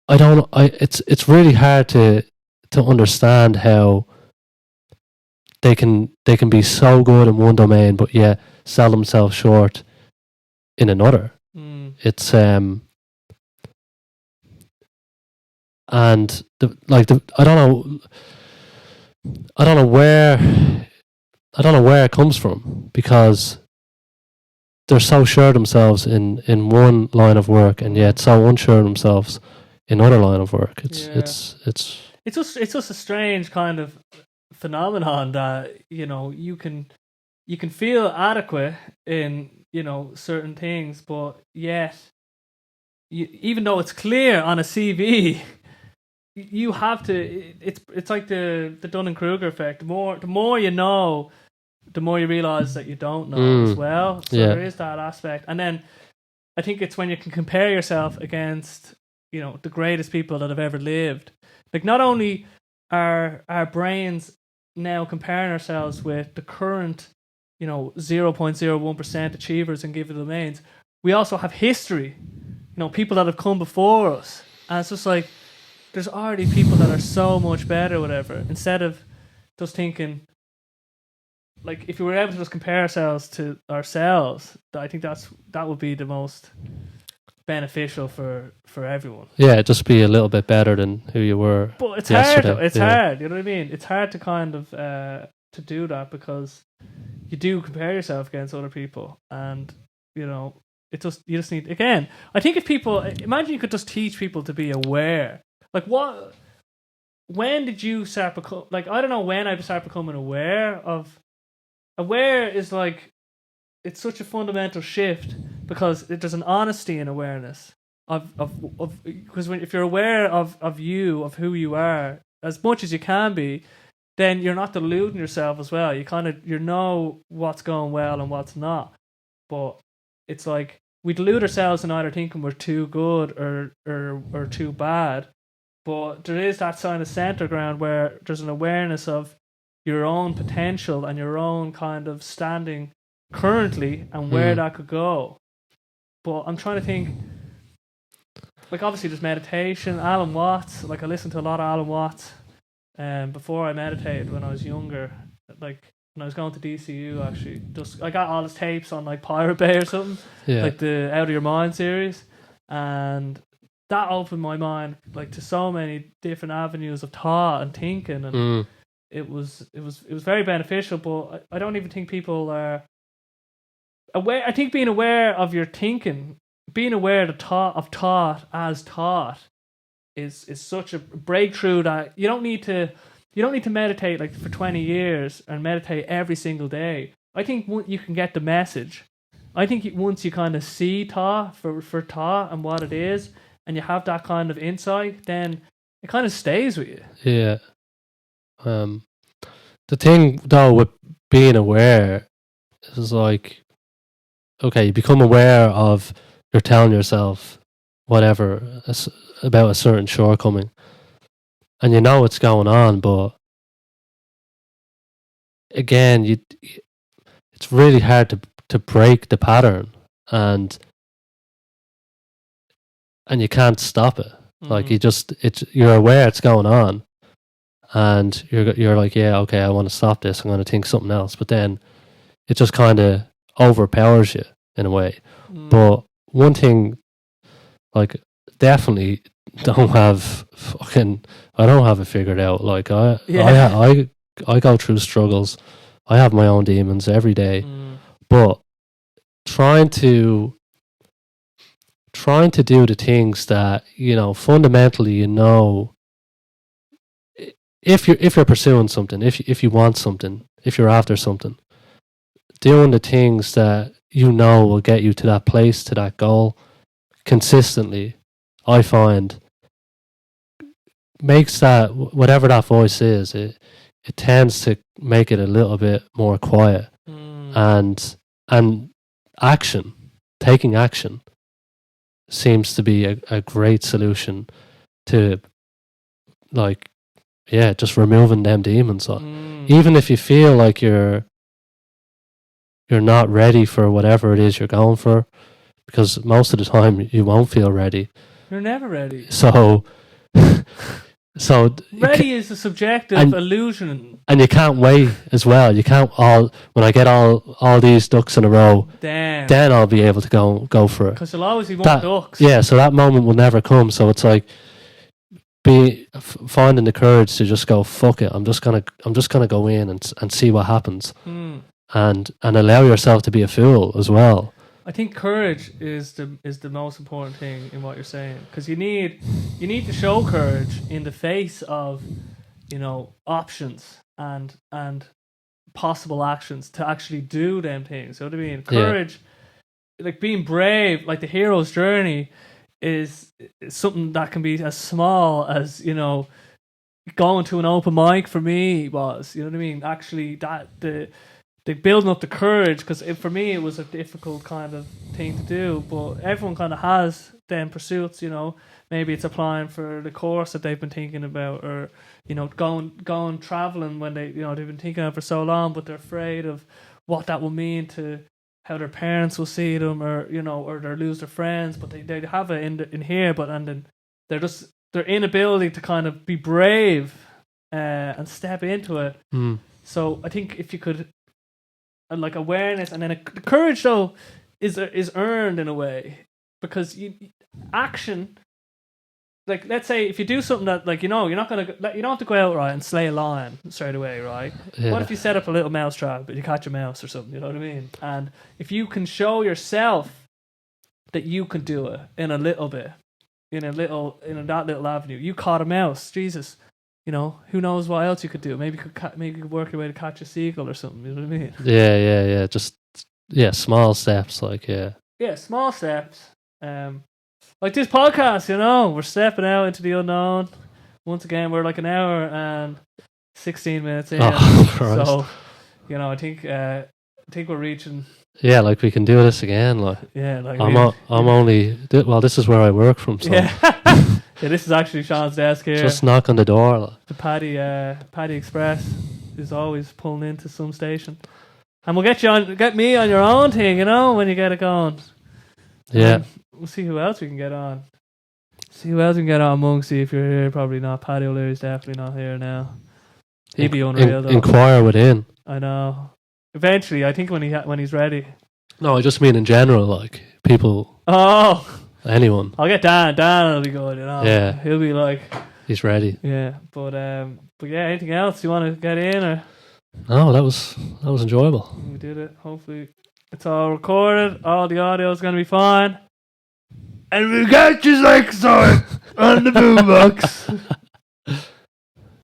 it's really hard to understand how they can be so good in one domain but yeah, sell themselves short in another. It's and I don't know where it comes from, because they're so sure of themselves in one line of work and yet so unsure of themselves in other line of work. It's just a strange kind of phenomenon that you can feel adequate in certain things, but yet even though it's clear on a CV, you have to. It's like the Dunning-Kruger effect. The more you know, the more you realize that you don't know as well. So there is that aspect, and then I think it's when you can compare yourself against the greatest people that have ever lived. Like, not only are our brains now comparing ourselves with the current 0.01% achievers in given domains, we also have history, people that have come before us, and it's just like there's already people that are so much better, whatever, instead of just thinking, like, if we were able to just compare ourselves to ourselves, I think that would be the most beneficial for everyone. Yeah, just be a little bit better than who you were. But it's yesterday. hard. It's hard. You know what I mean? It's hard to kind of to do that, because you do compare yourself against other people, and you just need, again. I think if people imagine you could just teach people to be aware. Like, when did you start become, like, I don't know when I started becoming aware of. Aware is like, it's such a fundamental shift, because there's an honesty in awareness of because if you're aware of who you are as much as you can be, then you're not deluding yourself as well. You know what's going well and what's not. But it's like we delude ourselves in either thinking we're too good or too bad. But there is that kind of center ground where there's an awareness of your own potential and your own kind of standing currently and where that could go. But I'm trying to think, like, obviously there's meditation, Alan Watts. Like, I listened to a lot of Alan Watts before I meditated when I was younger. Like, when I was going to DCU, actually, I got all his tapes on like Pirate Bay or something, like the Out of Your Mind series, and that opened my mind like to so many different avenues of thought and thinking, and it was very beneficial. But I don't even think people are aware. I think being aware of your thinking, being aware of thought as thought, is such a breakthrough that you don't need to meditate like for 20 years and meditate every single day. I think you can get the message. I think once you kind of see thought for thought and what it is, and you have that kind of insight, then it kind of stays with you. Yeah. The thing though with being aware is like, okay, you become aware of, you're telling yourself whatever about a certain shortcoming, and you know what's going on, but again, it's really hard to break the pattern, and you can't stop it. Like, you're aware it's going on, and you're like, yeah, okay, I want to stop this. I'm going to think something else, but then it just kind of overpowers you in a way. But one thing, like, definitely don't have it figured out. Like, I go through struggles. I have my own demons every day, but trying to do the things that, fundamentally, if you're pursuing something, if you want something, if you're after something, doing the things that will get you to that place, to that goal consistently, I find makes that, whatever that voice is, it tends to make it a little bit more quiet. And taking action seems to be a great solution to, like, just removing them demons. Even if you feel like you're not ready for whatever it is you're going for, because most of the time you won't feel ready. You're never ready. So ready is a subjective illusion, and you can't wait as well. You can't when I get all these ducks in a row, then I'll be able to go for it. Because there'll always be more ducks. Yeah, so that moment will never come. So it's like finding the courage to just go, fuck it. I'm just gonna go in and see what happens, and allow yourself to be a fool as well. I think courage is the most important thing in what you're saying, because you need to show courage in the face of, options and possible actions to actually do them things. You know what I mean? Courage, like being brave, like the hero's journey, is something that can be as small as, going to an open mic for me was. You know what I mean? Actually, that the building up the courage, because for me it was a difficult kind of thing to do, but everyone kind of has them pursuits. Maybe it's applying for the course that they've been thinking about, or going traveling when they've been thinking of it for so long, but they're afraid of what that will mean to how their parents will see them, or or they'll lose their friends, but they have it in here, but and then their inability to kind of be brave and step into it. So I think if you could, like, awareness, and then the courage though is earned in a way, because action, like, let's say if you do something that, like, you're not gonna, you don't have to go out, right, and slay a lion straight away, right? What if you set up a little mouse trap but you catch a mouse or something? You know what I mean? And if you can show yourself that you can do it in a little bit, in that little avenue, you caught a mouse, Jesus, who knows what else you could do? Maybe you could work your way to catch a seagull or something. You know what I mean? Yeah. Just small steps, like small steps. Like this podcast, we're stepping out into the unknown. Once again, we're like an hour and 16 minutes in. So, I think we're reaching. Yeah, like we can do this again. Like, like I'm only. This is where I work from. So. Yeah, this is actually Sean's desk here. Just knock on the door. Like. The Paddy Express is always pulling into some station, and we'll get me on your own thing, when you get it going. Yeah. We'll see who else we can get on. Monksy, if you're here. Probably not. Paddy O'Leary's definitely not here now. He'd be unreal though. Inquire within. I know. Eventually, I think when he's ready. No, I just mean in general, like people. Oh. Anyone. I'll get Dan. Dan will be good, Yeah. He'll be like. He's ready. Yeah, but yeah. Anything else you want to get in, or? No, that was enjoyable. We did it. Hopefully, it's all recorded. All the audio is going to be fine. And we got you like so on the Boombox.